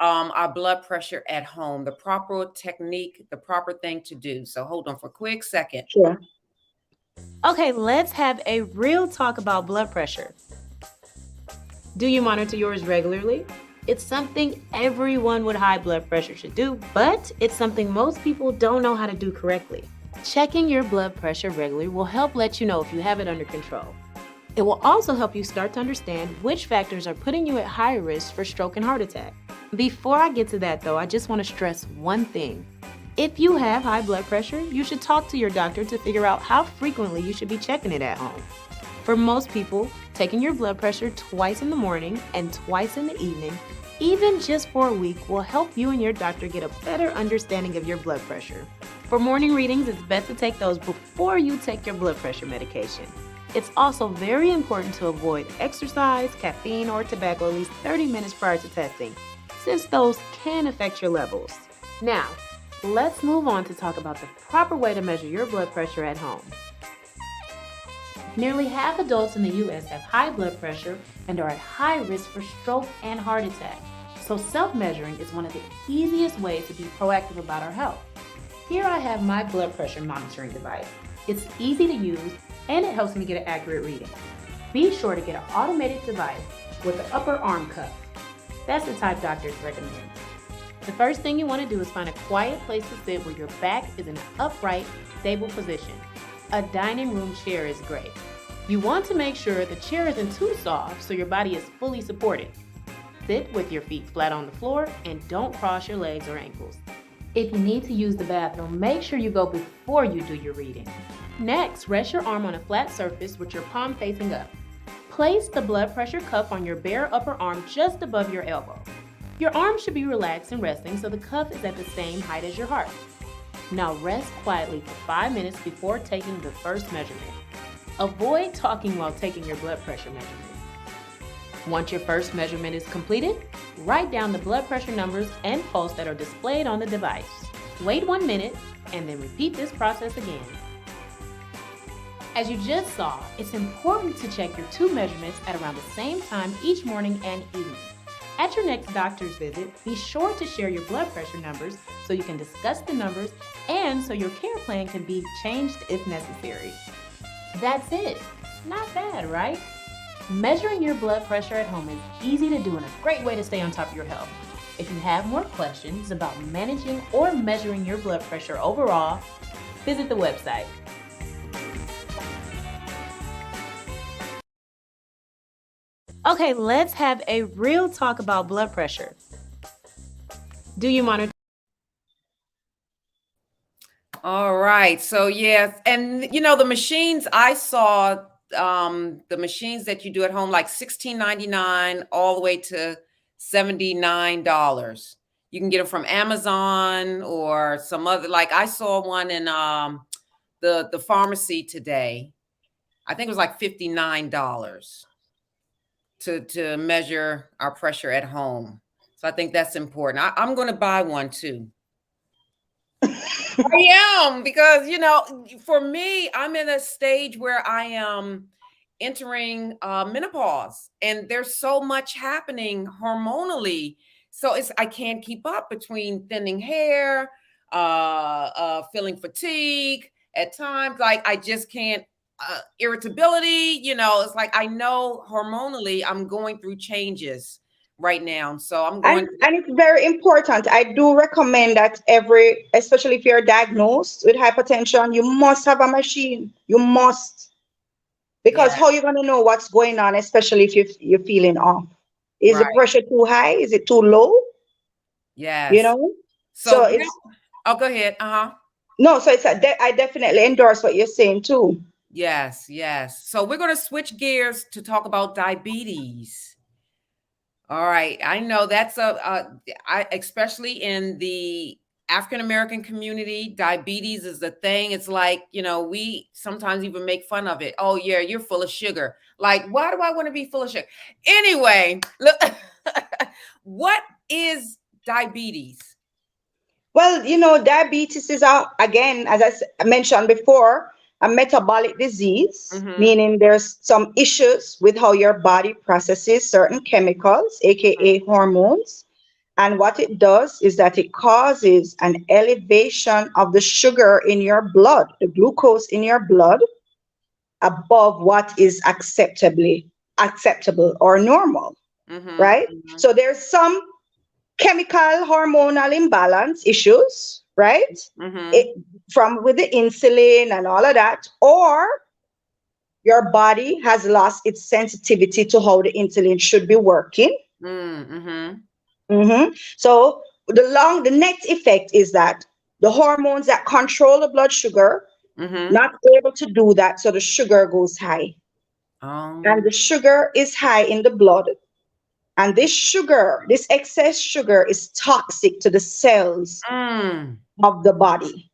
our blood pressure at home, the proper technique, the proper thing to do. So hold on for a quick second. Sure. Okay, let's have a real talk about blood pressure. Do you monitor yours regularly? It's something everyone with high blood pressure should do, but it's something most people don't know how to do correctly. Checking your blood pressure regularly will help let you know if you have it under control. It will also help you start to understand which factors are putting you at high risk for stroke and heart attack. Before I get to that though, I just want to stress one thing. If you have high blood pressure, you should talk to your doctor to figure out how frequently you should be checking it at home. For most people, taking your blood pressure twice in the morning and twice in the evening, even just for a week, will help you and your doctor get a better understanding of your blood pressure. For morning readings, it's best to take those before you take your blood pressure medication. It's also very important to avoid exercise, caffeine, or tobacco at least 30 minutes prior to testing, since those can affect your levels. Now, let's move on to talk about the proper way to measure your blood pressure at home. Nearly half adults in the U.S. have high blood pressure and are at high risk for stroke and heart attack. So self-measuring is one of the easiest ways to be proactive about our health. Here I have my blood pressure monitoring device. It's easy to use and it helps me get an accurate reading. Be sure to get an automated device with an upper arm cuff. That's the type doctors recommend. The first thing you want to do is find a quiet place to sit where your back is in an upright, stable position. A dining room chair is great. You want to make sure the chair isn't too soft so your body is fully supported. Sit with your feet flat on the floor and don't cross your legs or ankles. If you need to use the bathroom, make sure you go before you do your reading. Next, rest your arm on a flat surface with your palm facing up. Place the blood pressure cuff on your bare upper arm just above your elbow. Your arm should be relaxed and resting so the cuff is at the same height as your heart. Now rest quietly for 5 minutes before taking the first measurement. Avoid talking while taking your blood pressure measurement. Once your first measurement is completed, write down the blood pressure numbers and pulse that are displayed on the device. Wait 1 minute and then repeat this process again. As you just saw, it's important to check your 2 measurements at around the same time each morning and evening. At your next doctor's visit, be sure to share your blood pressure numbers so you can discuss the numbers and so your care plan can be changed if necessary. That's it. Not bad, right? Measuring your blood pressure at home is easy to do and a great way to stay on top of your health. If you have more questions about managing or measuring your blood pressure overall, visit the website. Okay, let's have a real talk about blood pressure. Do you monitor? All right. So yes, and you know the machines I saw, the machines that you do at home, like $16.99 all the way to $79. You can get them from Amazon or some other. Like I saw one in the pharmacy today. I think it was like $59 to measure our pressure at home. So I think that's important. I'm going to buy one too. I am, because you know, for me, I'm in a stage where I am entering menopause, and there's so much happening hormonally. So I can't keep up between thinning hair, feeling fatigue at times. Like I just can't. Irritability, you know, it's like I know hormonally I'm going through changes right now. So I'm going And it's very important. I do recommend that especially if you're diagnosed with hypertension, you must have a machine. You must. Because yeah, how you going to know what's going on, especially if you're feeling off? Is the right. pressure too high? Is it too low? You Yes. know? So So it's, oh, go ahead. Uh-huh. no, so I definitely endorse what you're saying too. Yes, yes. So we're going to switch gears to talk about diabetes. All right. I know that's especially in the African American community, diabetes is the thing. It's like, you know, we sometimes even make fun of it. Oh, yeah, you're full of sugar. Like, why do I want to be full of sugar? Anyway, look, what is diabetes? Well, diabetes is, again, as I mentioned before, a metabolic disease, Mm-hmm. meaning there's some issues with how your body processes certain chemicals, aka hormones. And what it does is that it causes an elevation of the sugar in your blood, the glucose in your blood, above what is acceptable or normal, Mm-hmm. right? Mm-hmm. So there's some chemical hormonal imbalance issues, right? Mm-hmm. From with the insulin and all of that, or your body has lost its sensitivity to how the insulin should be working. Mm-hmm. So the net effect is that the hormones that control the blood sugar not able to do that, so the sugar goes high, and the sugar is high in the blood. And this excess sugar is toxic to the cells of the body.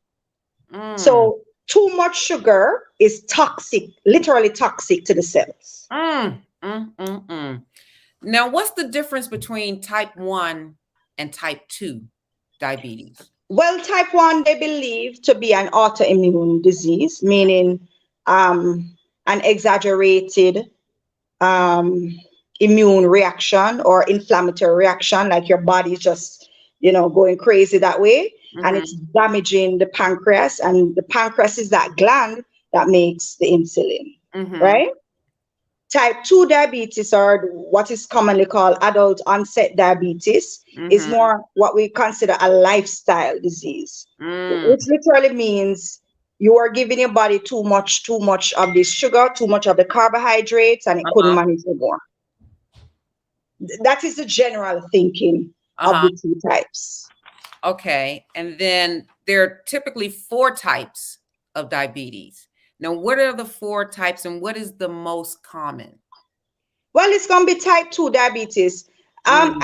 So too much sugar is toxic, literally toxic to the cells. Now, what's the difference between type 1 and type 2 diabetes? Well, type 1, they believe to be an autoimmune disease, meaning an exaggerated immune reaction or inflammatory reaction, like your body is just, going crazy that way. And it's damaging the pancreas, and the pancreas is that gland that makes the insulin, right? Type 2 diabetes, or what is commonly called adult onset diabetes, is more what we consider a lifestyle disease, which literally means you are giving your body too much of this sugar, too much of the carbohydrates, and it couldn't manage it more. That is the general thinking of the two types. Okay. And then there are typically 4 types of diabetes. Now, what are the 4 types and what is the most common? Well, it's gonna be type 2 diabetes. Mm.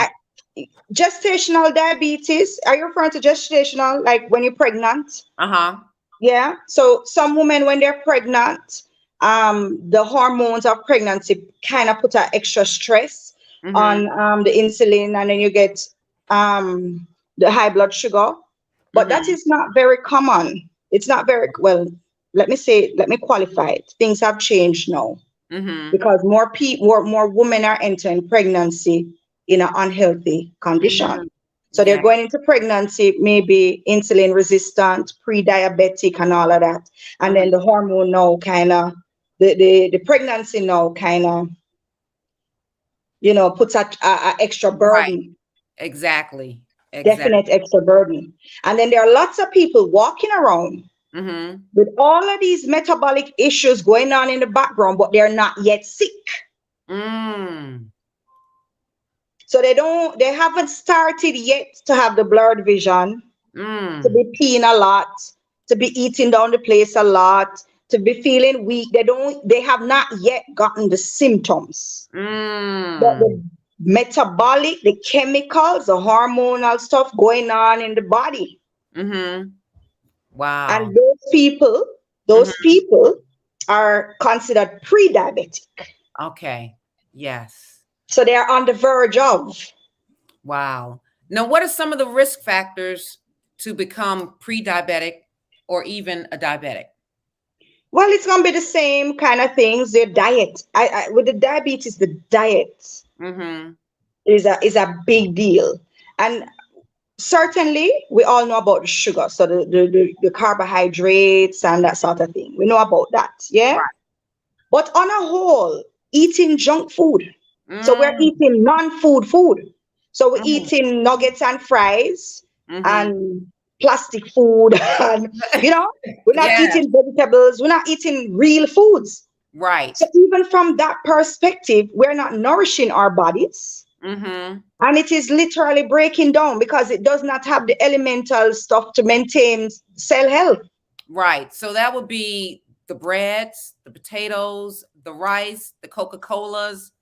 Gestational diabetes. Are you referring to gestational, like when you're pregnant? Uh-huh. Yeah. So some women, when they're pregnant, the hormones of pregnancy kind of put an extra stress Mm-hmm. on the insulin, and then you get the high blood sugar. But that Mm-hmm. is not very common. It's not very well. Let me qualify it. Things have changed now Mm-hmm. because more people, more women are entering pregnancy in an unhealthy condition. Mm-hmm. So they're Yeah. going into pregnancy, maybe insulin resistant, pre-diabetic, and all of that. And then Mm-hmm. the hormone now kind of, the pregnancy now kind of, puts a extra Right. burden, Exactly. definite Exactly. extra burden. And then there are lots of people walking around Mm-hmm. with all of these metabolic issues going on in the background, but they're not yet sick. Mm. So they haven't started yet to have the blurred vision, to Mm. be peeing a lot, to be eating down the place a lot, to be feeling weak. They have not yet gotten the symptoms. But Mm. the metabolic, the chemicals, the hormonal stuff going on in the body. Mm-hmm. Wow. And those Mm-hmm. people are considered pre-diabetic. Okay. Yes. So they are on the verge of. Wow. Now, what are some of the risk factors to become pre-diabetic or even a diabetic? Well, it's gonna be the same kind of things. Their diet. With the diabetes, the diet Mm-hmm. is a big deal. And certainly we all know about the sugar, so the carbohydrates and that sort of thing. We know about that, yeah? Right. But on a whole, eating junk food. So we're Mm. eating non-food food. So we're Mm. eating nuggets and fries Mm-hmm. and plastic food and we're not Yeah. eating vegetables, we're not eating real foods. So Right. even from that perspective, we're not nourishing our bodies. Mm-hmm. And it is literally breaking down because it does not have the elemental stuff to maintain cell health. Right. So that would be the breads, the potatoes, the rice, the Coca-Colas,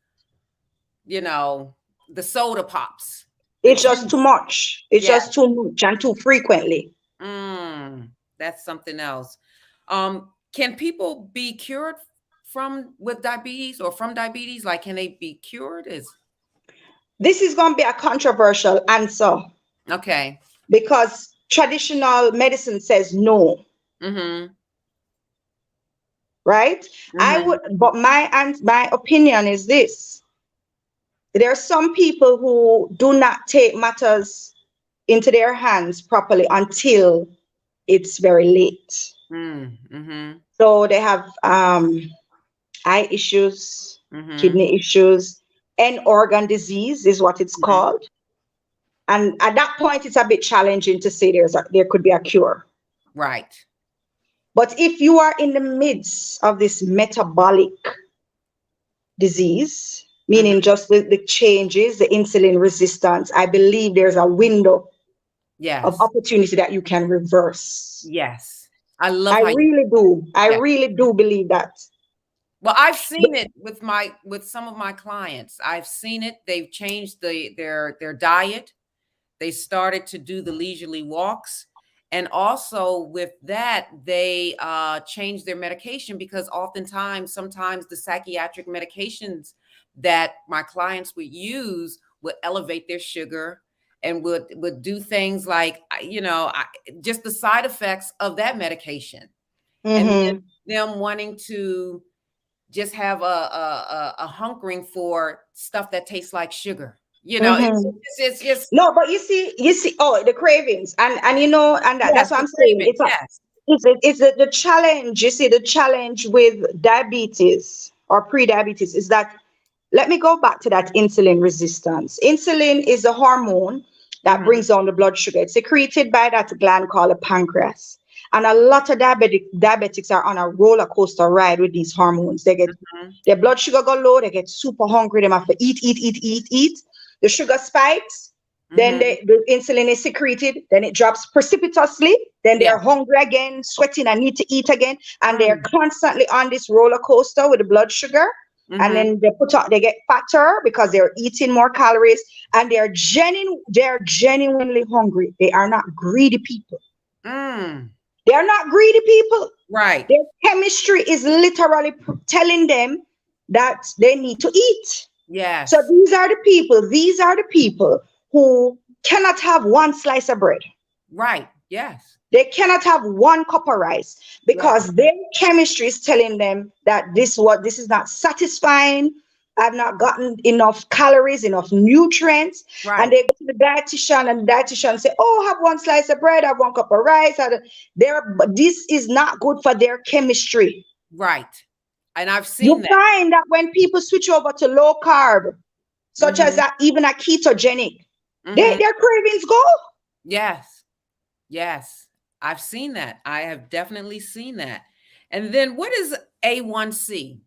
the soda pops, the It's just too juice. much. It's Yeah. just too much and too frequently. That's something else. Can people be cured with diabetes or from diabetes? Like, can they be cured? This is going to be a controversial answer Okay. because traditional medicine says no, Mm-hmm. right? Mm-hmm. But my opinion is this: there are some people who do not take matters into their hands properly until it's very late. Mm-hmm. So they have eye issues, Mm-hmm. kidney issues, and organ disease is what it's Mm-hmm. called. And at that point, it's a bit challenging to say there could be a cure. Right. But if you are in the midst of this metabolic disease, Mm-hmm. meaning just the changes, the insulin resistance, I believe there's a window of Yes. opportunity that you can reverse. Yes. I love I how you. really do. I Yeah. really do believe that. Well, I've seen it with some of my clients. I've seen it. They've changed their diet. They started to do the leisurely walks. And also with that, they changed their medication because sometimes the psychiatric medications that my clients would use would elevate their sugar and would do things like, just the side effects of that medication. And then Mm-hmm. them wanting to just have a hunkering for stuff that tastes like sugar. Mm-hmm. It's just No, but you see, oh, the cravings, and yes, that's what the I'm saying. craving. Yes. It's the challenge. You see, the challenge with diabetes or pre-diabetes is that, let me go back to that insulin resistance. Insulin is a hormone that Mm-hmm. brings down the blood sugar. It's secreted by that gland called the pancreas. And a lot of diabetics are on a roller coaster ride with these hormones. They get their blood sugar go low, they get super hungry, they have to eat, eat, eat, eat, eat. The sugar spikes, Then the insulin is secreted, then it drops precipitously, then they're hungry again, sweating and need to eat again, and they're constantly on this roller coaster with the blood sugar. And then they get fatter because they're eating more calories, and they're genuinely hungry. They are not greedy people. They are not greedy people. Right. Their chemistry is literally telling them that they need to eat. Yes. So these are the people who cannot have one slice of bread. Right. Yes. They cannot have one cup of rice because their chemistry is telling them that this is not satisfying. I've not gotten enough calories, enough nutrients. Right. And they go to the dietitian, and the dietitian say, oh, have one slice of bread, have one cup of rice. This is not good for their chemistry. Right. And I've seen that. You find that when people switch over to low carb, such as even a ketogenic, their cravings go. Yes. Yes. I've seen that. I have definitely seen that. And then what is A1C?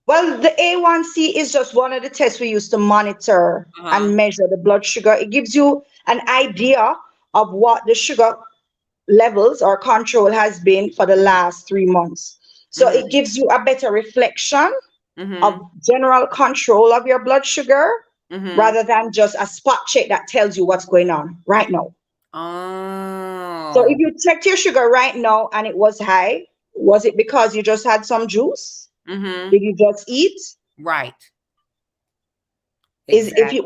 Well, the A1C is just one of the tests we use to monitor and measure the blood sugar. It gives you an idea of what the sugar levels or control has been for the last 3 months. So it gives you a better reflection of general control of your blood sugar rather than just a spot check that tells you what's going on right now. Oh. So if you checked your sugar right now and it was high, was it because you just had some juice? Did you just eat? Right. Exactly.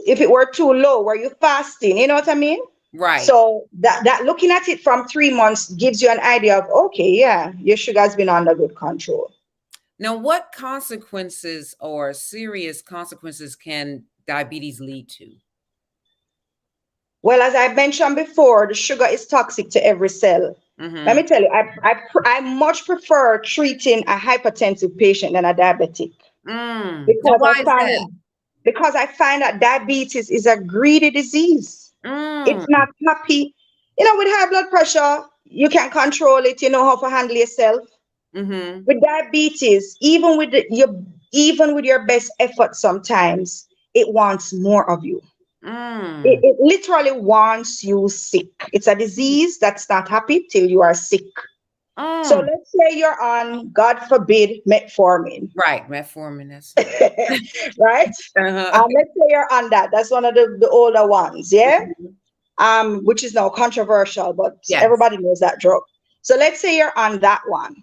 If it were too low, were you fasting? You know what I mean? Right. So that looking at it from 3 months gives you an idea of, okay, yeah, your sugar has been under good control. Now, what consequences or serious consequences can diabetes lead to? Well, as I mentioned before, the sugar is toxic to every cell. Let me tell you, I much prefer treating a hypertensive patient than a diabetic. Because I find that diabetes is a greedy disease. It's not happy. You know, with high blood pressure, you can control it. You know how to handle yourself. With diabetes, even with your best effort, sometimes it wants more of you. It literally wants you sick. It's a disease that's not happy till you are sick. So let's say you're on, God forbid, metformin. Right, metformin. That's right. Let's say you're on that. That's one of the older ones, yeah. Which is now controversial, but everybody knows that drug. So let's say you're on that one,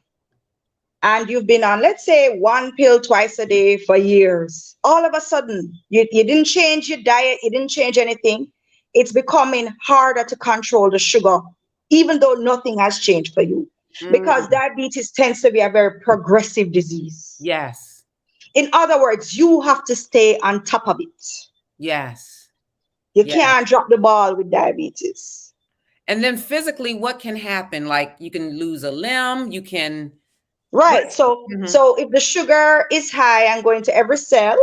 and you've been on, let's say, 1 pill twice a day for years. All of a sudden, you didn't change your diet, you didn't change anything. It's becoming harder to control the sugar, even though nothing has changed for you. Because diabetes tends to be a very progressive disease. Yes. In other words, you have to stay on top of it. Yes. You can't drop the ball with diabetes. And then physically, what can happen? Like you can lose a limb, you can... Right. So if the sugar is high and going to every cell,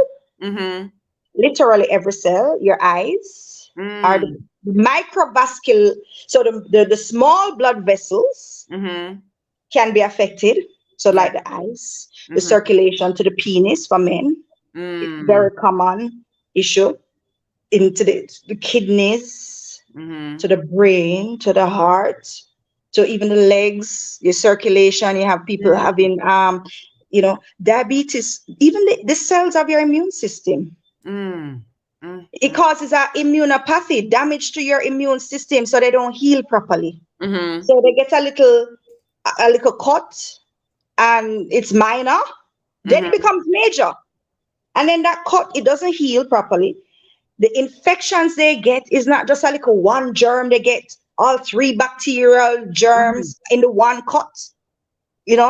literally every cell, your eyes are the microvascular. So the small blood vessels can be affected. So like the eyes, the circulation to the penis for men, very common issue. Into the kidneys, to the brain, to the heart, to even the legs, your circulation. You have people having, diabetes, even the cells of your immune system. It causes an immunopathy, damage to your immune system, so they don't heal properly. So they get a little cut, and it's minor, then it becomes major. And then that cut, it doesn't heal properly. The infections they get is not just a little one germ, they get all 3 bacterial germs in the one cut.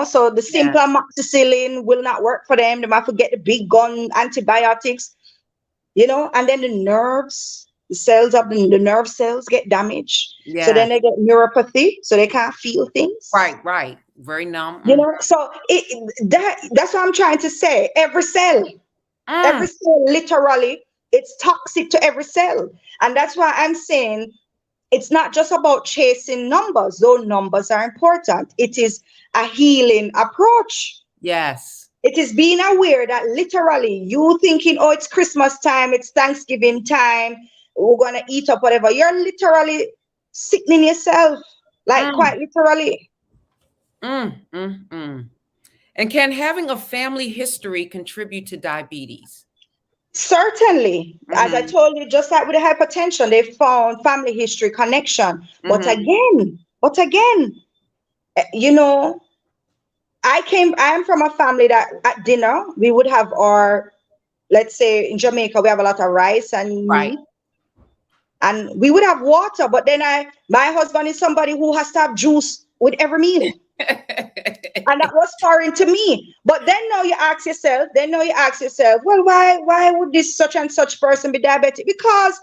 So the simple amoxicillin will not work for them. They might forget the big gun antibiotics, and then the nerves, the cells of the nerve cells get damaged. So then they get neuropathy, so they can't feel things. Right. Very numb. So that's what I'm trying to say. Every cell, literally, it's toxic to every cell. And that's why I'm saying it's not just about chasing numbers, though numbers are important. It is a healing approach. Yes. It is being aware that literally you thinking, oh, it's Christmas time, it's Thanksgiving time, we're gonna eat up whatever. You're literally sickening yourself, like Mm, quite literally. mm. And can having a family history contribute to diabetes? Certainly, as I Mm-hmm. told you, just like with the hypertension, they found family history connection. Mm-hmm. But again, you know, I am from a family that at dinner we would have our, let's say in Jamaica, we have a lot of rice and Right. meat, and we would have water. But then my husband is somebody who has to have juice with every meal. And that was foreign to me. But then now you ask yourself, well, why would this such and such person be diabetic? Because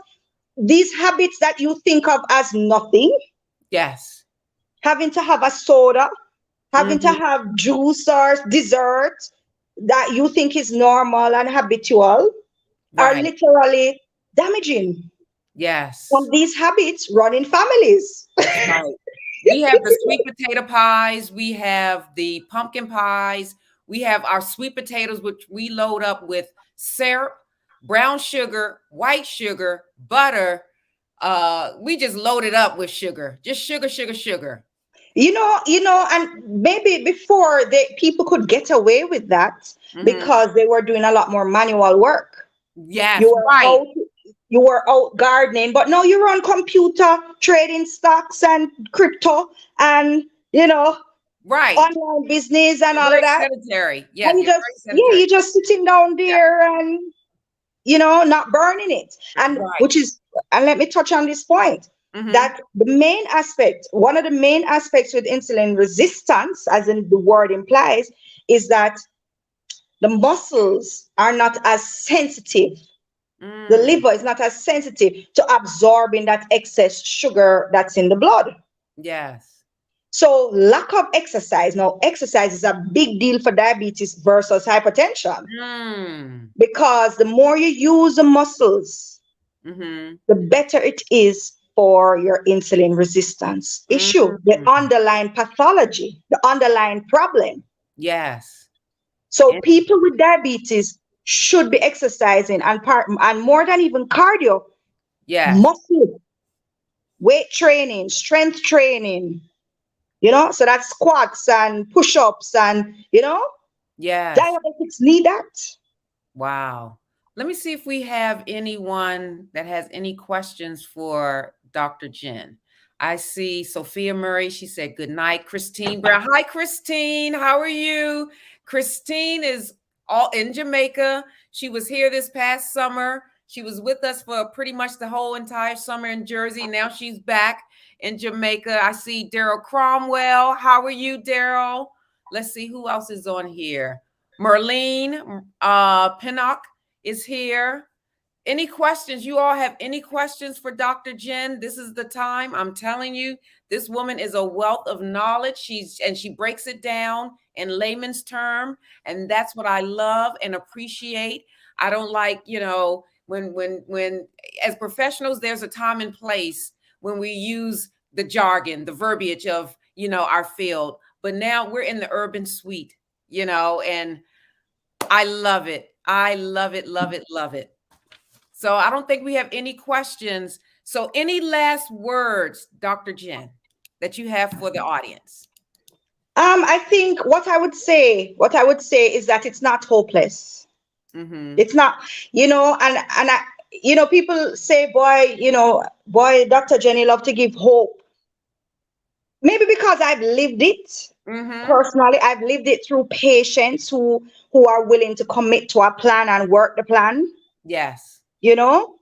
these habits that you think of as nothing, Yes. having to have a soda, having to Mm-hmm. have juice or dessert that you think is normal and habitual, are Right. literally damaging. From Yes. these habits run in families. That's right. We have the sweet potato pies, we have the pumpkin pies, we have our sweet potatoes, which we load up with syrup, brown sugar, white sugar, butter. We just load it up with sugar, just sugar, sugar, sugar. And maybe before people could get away with that Hmm. because they were doing a lot more manual work. Yes, You were right, out, you were out gardening, but now you're on computer trading stocks and crypto and right. online business and You're all of very that. sedentary. And Yes, you're very sedentary. you're just sitting down Yeah, there and not burning it. right. And let me touch on this point, Hmm. that one of the main aspects with insulin resistance, as in the word implies, is that the muscles are not as sensitive. The Mm, liver is not as sensitive to absorbing that excess sugar that's in the blood. yes. So lack of exercise. Now, exercise is a big deal for diabetes versus hypertension, Mm. because the more you use the muscles, Hmm. the better it is for your insulin resistance issue, the Mm. underlying pathology, the underlying problem. Yes. So And people with diabetes should be exercising, and more than even cardio, yes. muscle, weight training, strength training, so that's squats and push-ups and Yes. diabetics need that. Wow. Let me see if we have anyone that has any questions for Dr. Jen. I see Sophia Murray. She said good night. Christine Brown. Hi, Christine. How are you? Christine is all in Jamaica. She was here this past summer. She was with us for pretty much the whole entire summer in Jersey. Now she's back in Jamaica. I see Daryl Cromwell. How are you, Daryl? Let's see who else is on here. Merlene Pinnock is here. Any questions? You all have any questions for Dr. Jen? This is the time. I'm telling you, this woman is a wealth of knowledge. She breaks it down in layman's term, and that's what I love and appreciate. I don't like, when as professionals, there's a time and place when we use the jargon, the verbiage of, our field. But now we're in the urban suite, and I love it. I love it, love it, love it. So I don't think we have any questions. So any last words, Dr. Jen, that you have for the audience? I think what I would say is that it's not hopeless. Mm-hmm. It's not, and I, people say, boy, Dr. Jenny love to give hope. Maybe because I've lived it Mm-hmm. personally. I've lived it through patients who are willing to commit to a plan and work the plan. Yes. You know,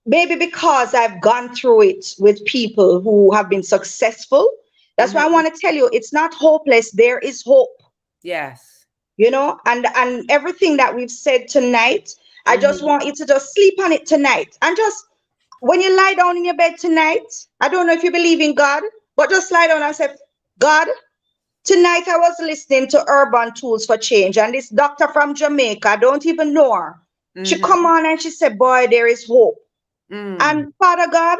maybe because I've gone through it with people who have been successful. That's why I Mm-hmm. want to tell you, it's not hopeless. There is hope. Yes. And everything that we've said tonight, I just Mm-hmm. want you to just sleep on it tonight, and just when you lie down in your bed tonight, I don't know if you believe in God, but just lie down and say, God, tonight I was listening to Urban Tools for Change, and this doctor from Jamaica, I don't even know her, she come Mm-hmm. on and she said, boy, there is hope. Mm. And Father God,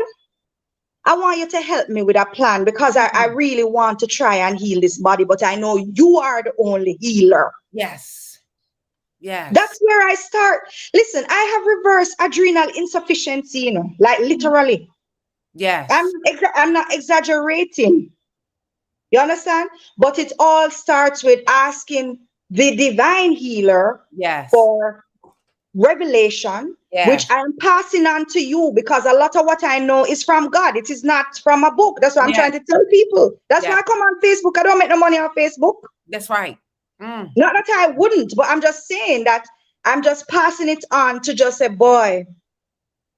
I want you to help me with a plan, because I Mm. really want to try and heal this body, but I know you are the only healer. Yes. Yes. That's where I start. Listen, I have reverse adrenal insufficiency, like literally. Yes. I'm not exaggerating. You understand? But it all starts with asking the divine healer Yes. for revelation, which Yes. I am passing on to you because a lot of what I know is from God. It is not from a book. That's what I'm Yes. trying to tell people. That's why Yes. I come on Facebook. I don't make no money on Facebook. That's right. Mm. Not that I wouldn't, but I'm just saying that I'm just passing it on to just say, boy,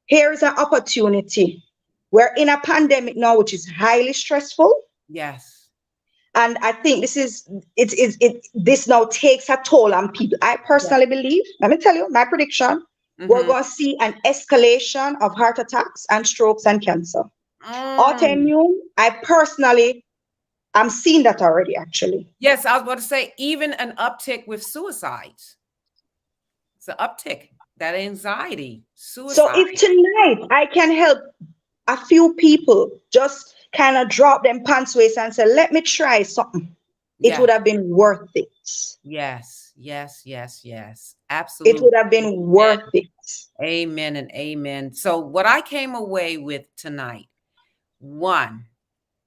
here is an opportunity. We're in a pandemic now, which is highly stressful. Yes. And I think this now takes a toll on people. I Yes. personally believe, let me tell you, my prediction, we're Mm-hmm. going to see an escalation of heart attacks and strokes and cancer. Mm. Autoimmune, I personally, I'm seeing that already, actually. Yes, I was about to say, even an uptick with suicides. It's an uptick. That anxiety, So suicide. if tonight I can help a few people just kind of drop them pants waist and say, let me try something, it Yeah. would have been worth it. Yes. Yes. Yes. Yes. It Absolutely. would have been worth it. Amen and amen. So, what I came away with tonight, one,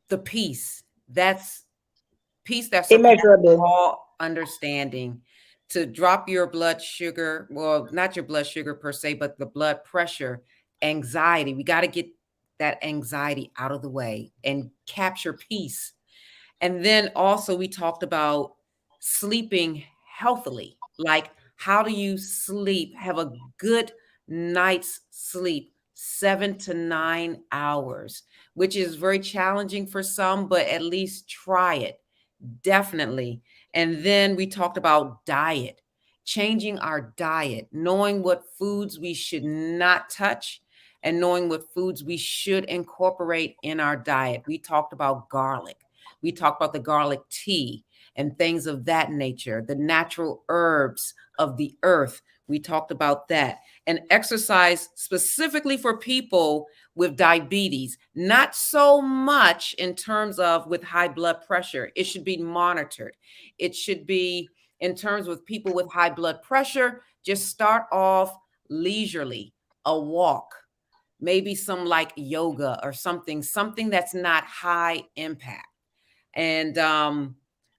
the peace. That's peace that surpasses Immeasurable. all understanding. To drop your blood sugar, well, not your blood sugar per se, but the blood pressure, anxiety. We got to get that anxiety out of the way and capture peace. And then also, we talked about sleeping healthily. Like, how do you sleep, have a good night's sleep, 7 to 9 hours, which is very challenging for some, but at least try it. Definitely. And then we talked about diet, changing our diet, knowing what foods we should not touch and knowing what foods we should incorporate in our diet. We talked about garlic. We talked about the garlic tea and things of that nature, the natural herbs of the earth. We talked about that. And exercise specifically for people with diabetes, not so much in terms of with high blood pressure. It should be monitored. It should be in terms with people with high blood pressure, just start off leisurely, a walk, maybe some like yoga or something that's not high impact. And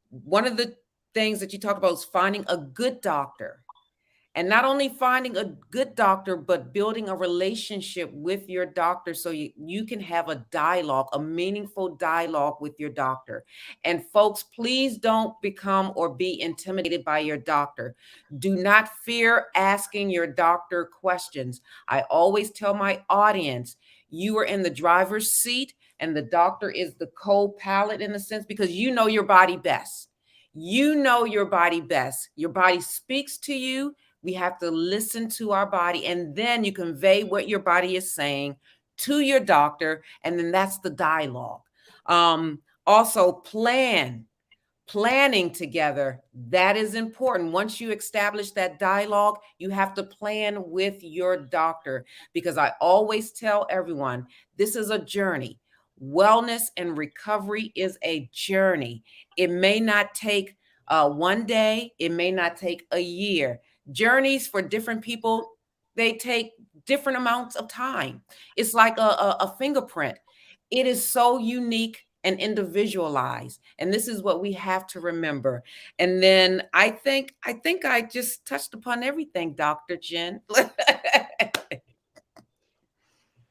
one of the things that you talk about is finding a good doctor. And not only finding a good doctor, but building a relationship with your doctor so you can have a dialogue, a meaningful dialogue with your doctor. And folks, please don't become or be intimidated by your doctor. Do not fear asking your doctor questions. I always tell my audience, you are in the driver's seat and the doctor is the co-pilot in a sense because you know your body best. You know your body best. Your body speaks to you. We have to listen to our body, and then you convey what your body is saying to your doctor, and then that's the dialogue. Also, planning together, that is important. Once you establish that dialogue, you have to plan with your doctor because I always tell everyone this is a journey. Wellness and recovery is a journey. It may not take one day, it may not take a year. Journeys for different people, they take different amounts of time. It's like a fingerprint. It is so unique and individualized, and this is what we have to remember. And then I think I just touched upon everything, Dr. Jen.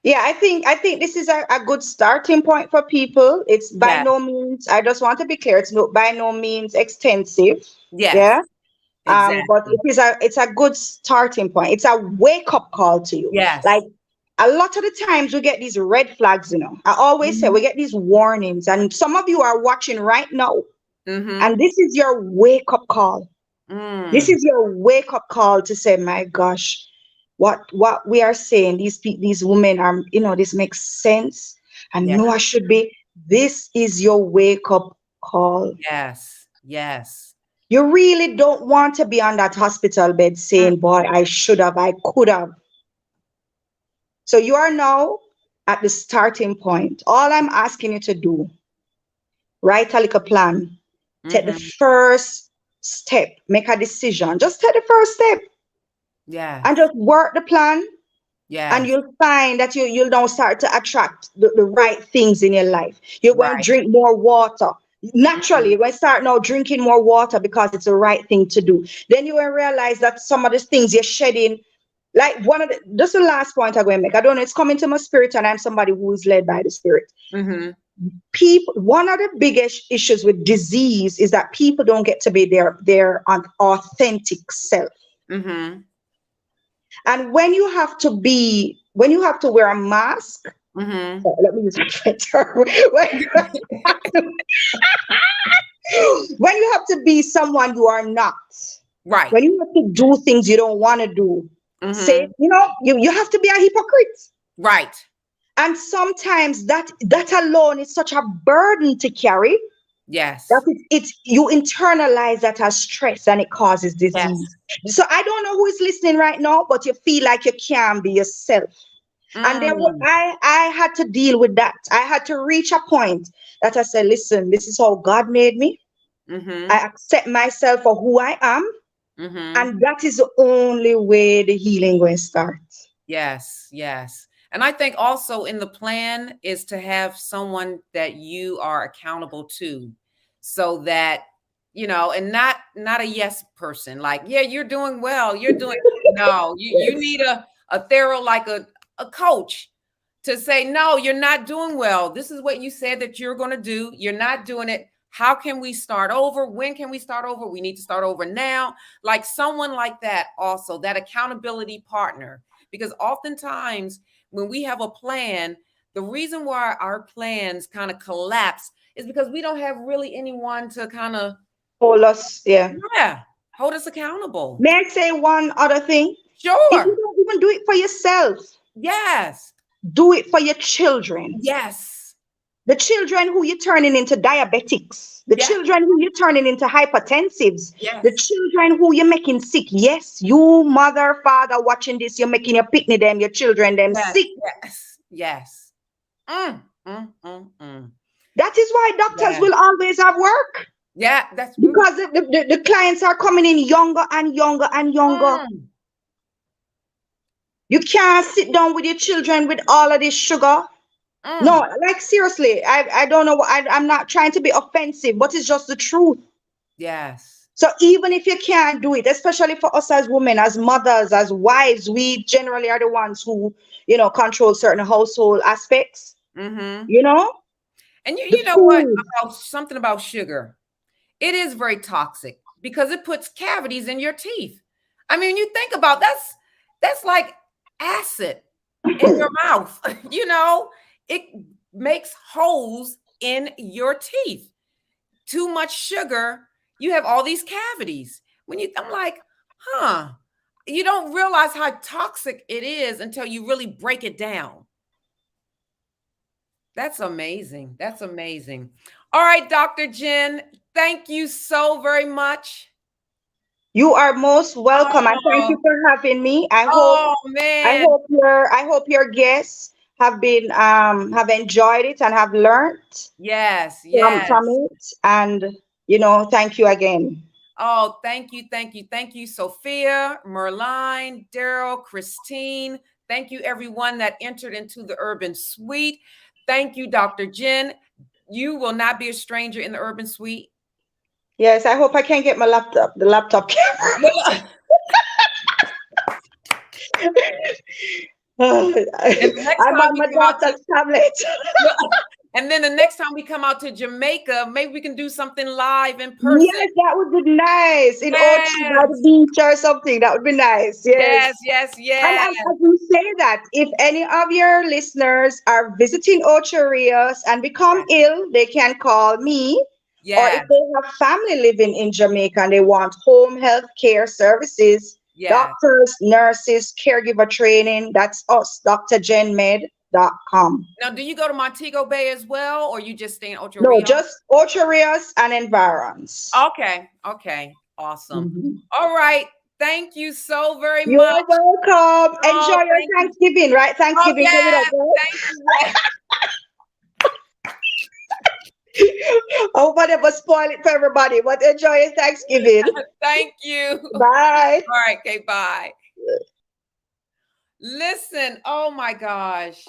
Yeah, I think this is a good starting point for people. It's by Yes, no means, I just want to be clear, it's by no means extensive. yes, Yeah. But exactly. it's a good starting point. It's a wake-up call to you. Like Yes. a lot of the times we get these red flags. I always say we Mhm. get these warnings, and some of you are watching right now, and Mhm. this is your wake-up call. This Mm. is your wake-up call to say, my gosh, what we are saying, these women are, this makes sense. And Yeah. no, I should be. This is your wake-up call. Yes. Yes. You really don't want to be on that hospital bed saying, Mm. boy, I should have, I could have. So you are now at the starting point. All I'm asking you to do, write a little plan. Take the Mhm. first step, make a decision. Just take the first step Yes. and just work the plan, and Yes. you'll find that you'll now start to attract the right things in your life. You're going to Right. drink more water. Naturally, you're going to start now drinking more water because it's the right thing to do. Then you will realize that some of the things you're shedding, like one of the, just the last point I'm going to make. I don't know, it's coming to my spirit, and I'm somebody who is led by the spirit. Mm-hmm. People, one of the biggest issues with disease is that people don't get to be their authentic self. Mm-hmm. And when you have to wear a mask, Mm-hmm. let me use a different term. When you have to be someone you are not, Right. when you have to do things you don't want to do, say, Mm-hmm. you have to be a hypocrite. Right. And sometimes that alone is such a burden to carry Yes. that it's you internalize that as stress, and it causes Yes. disease. So I don't know who is listening right now, but you feel like you can't be yourself. And then Mm. I had to deal with that. I had to reach a point that I said, listen, this is how God made me. Mm-hmm. I accept myself for who I am. Mm-hmm. And that is the only way the healing will start. Yes. Yes. And I think also in the plan is to have someone that you are accountable to, so that, and not a yes person. Like, yeah, you're doing well. You're doing no, you Yes. need a thorough, like a coach to say, no, you're not doing well. This is what you said that you're going to do. You're not doing it. How can we start over? When can we start over? We need to start over now. Like someone like that, also that accountability partner, because oftentimes when we have a plan, the reason why our plans kind of collapse is because we don't have really anyone to kind of, Hold us, yeah. hold us accountable. May I say one other thing? If Sure. you don't even do it for yourself, Yes. do it for your children. Yes. The children who you're turning into diabetics, the Yes. children who you're turning into hypertensives, Yes. the children who you're making sick. Yes, you mother, father watching this, you're making your picnic them, your children them Yes. sick. Yes. Yes. Mm, mm, mm, mm. That is why doctors Yeah. will always have work, Yeah, that's because the clients are coming in younger and younger and younger. Mm, You can't sit down with your children with all of this sugar. mm. No, like seriously, I don't know. I'm not trying to be offensive, but it's just the truth. Yes. So even if you can't do it, especially for us as women, as mothers, as wives, we generally are the ones who, control certain household aspects, Mm-hmm. And the you know what food. about something about sugar? It is very toxic because it puts cavities in your teeth. I mean, you think about that's like acid in your mouth. It makes holes in your teeth. Too much sugar, you have all these cavities. I'm like, huh. You don't realize how toxic it is until you really break it down. That's amazing. That's amazing. All right, Dr. Jen, thank you so very much. You are most welcome, and thank Oh, you for having me. oh I man. hope your guests have enjoyed it and have learned Yes, from yes. it. And thank you again. Oh, thank you, thank you, thank you, Sophia, Merline, Daryl, Christine. Thank you, everyone that entered into the Urban Suite. Thank you, Dr. Jen. You will not be a stranger in the Urban Suite. Yes, I hope I can get the laptop camera. And the next I'm time on we my come out to daughter's tablet. and then the next time we come out to Jamaica, maybe we can do something live in person. Yes, that would be nice. In Ochi by the Yes, beach or something. That would be nice. Yes. yes, yes, And yes, as we say that, if any of your listeners are visiting Ocho Rios and become ill, they can call me. Or if yes, they have family living in Jamaica and they want home health care services, yes. doctors, nurses, caregiver training, that's us, drjenmed.com. Now, do you go to Montego Bay as well, or you just stay in Ocho No, Rios? just Ocho Rios and environs. Okay, okay, awesome. Mhm. All right, thank you so very You're much. welcome. Oh, Enjoy your thank you. Thanksgiving, right? Oh, Thanksgiving coming up, yes, right? thank you. Yes. I hope I never spoil it for everybody, but enjoy your Thanksgiving. Thank you. Bye. All right, okay, bye. Listen, oh my gosh.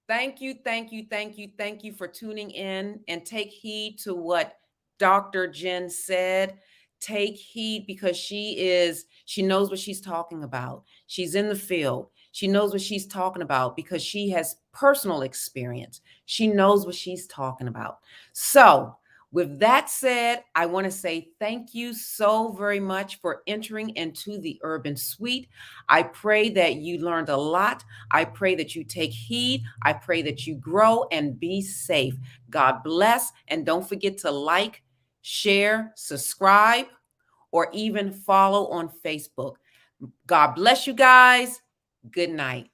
Thank you, thank you, thank you, thank you for tuning in, and take heed to what Dr. Jen said. Take heed, because she knows what she's talking about. She's in the field. She knows what she's talking about because she has personal experience. She knows what she's talking about. So, with that said, I want to say thank you so very much for entering into the Urban Suite. I pray that you learned a lot. I pray that you take heed. I pray that you grow and be safe. God bless. And don't forget to like, share, subscribe, or even follow on Facebook. God bless you guys. Good night.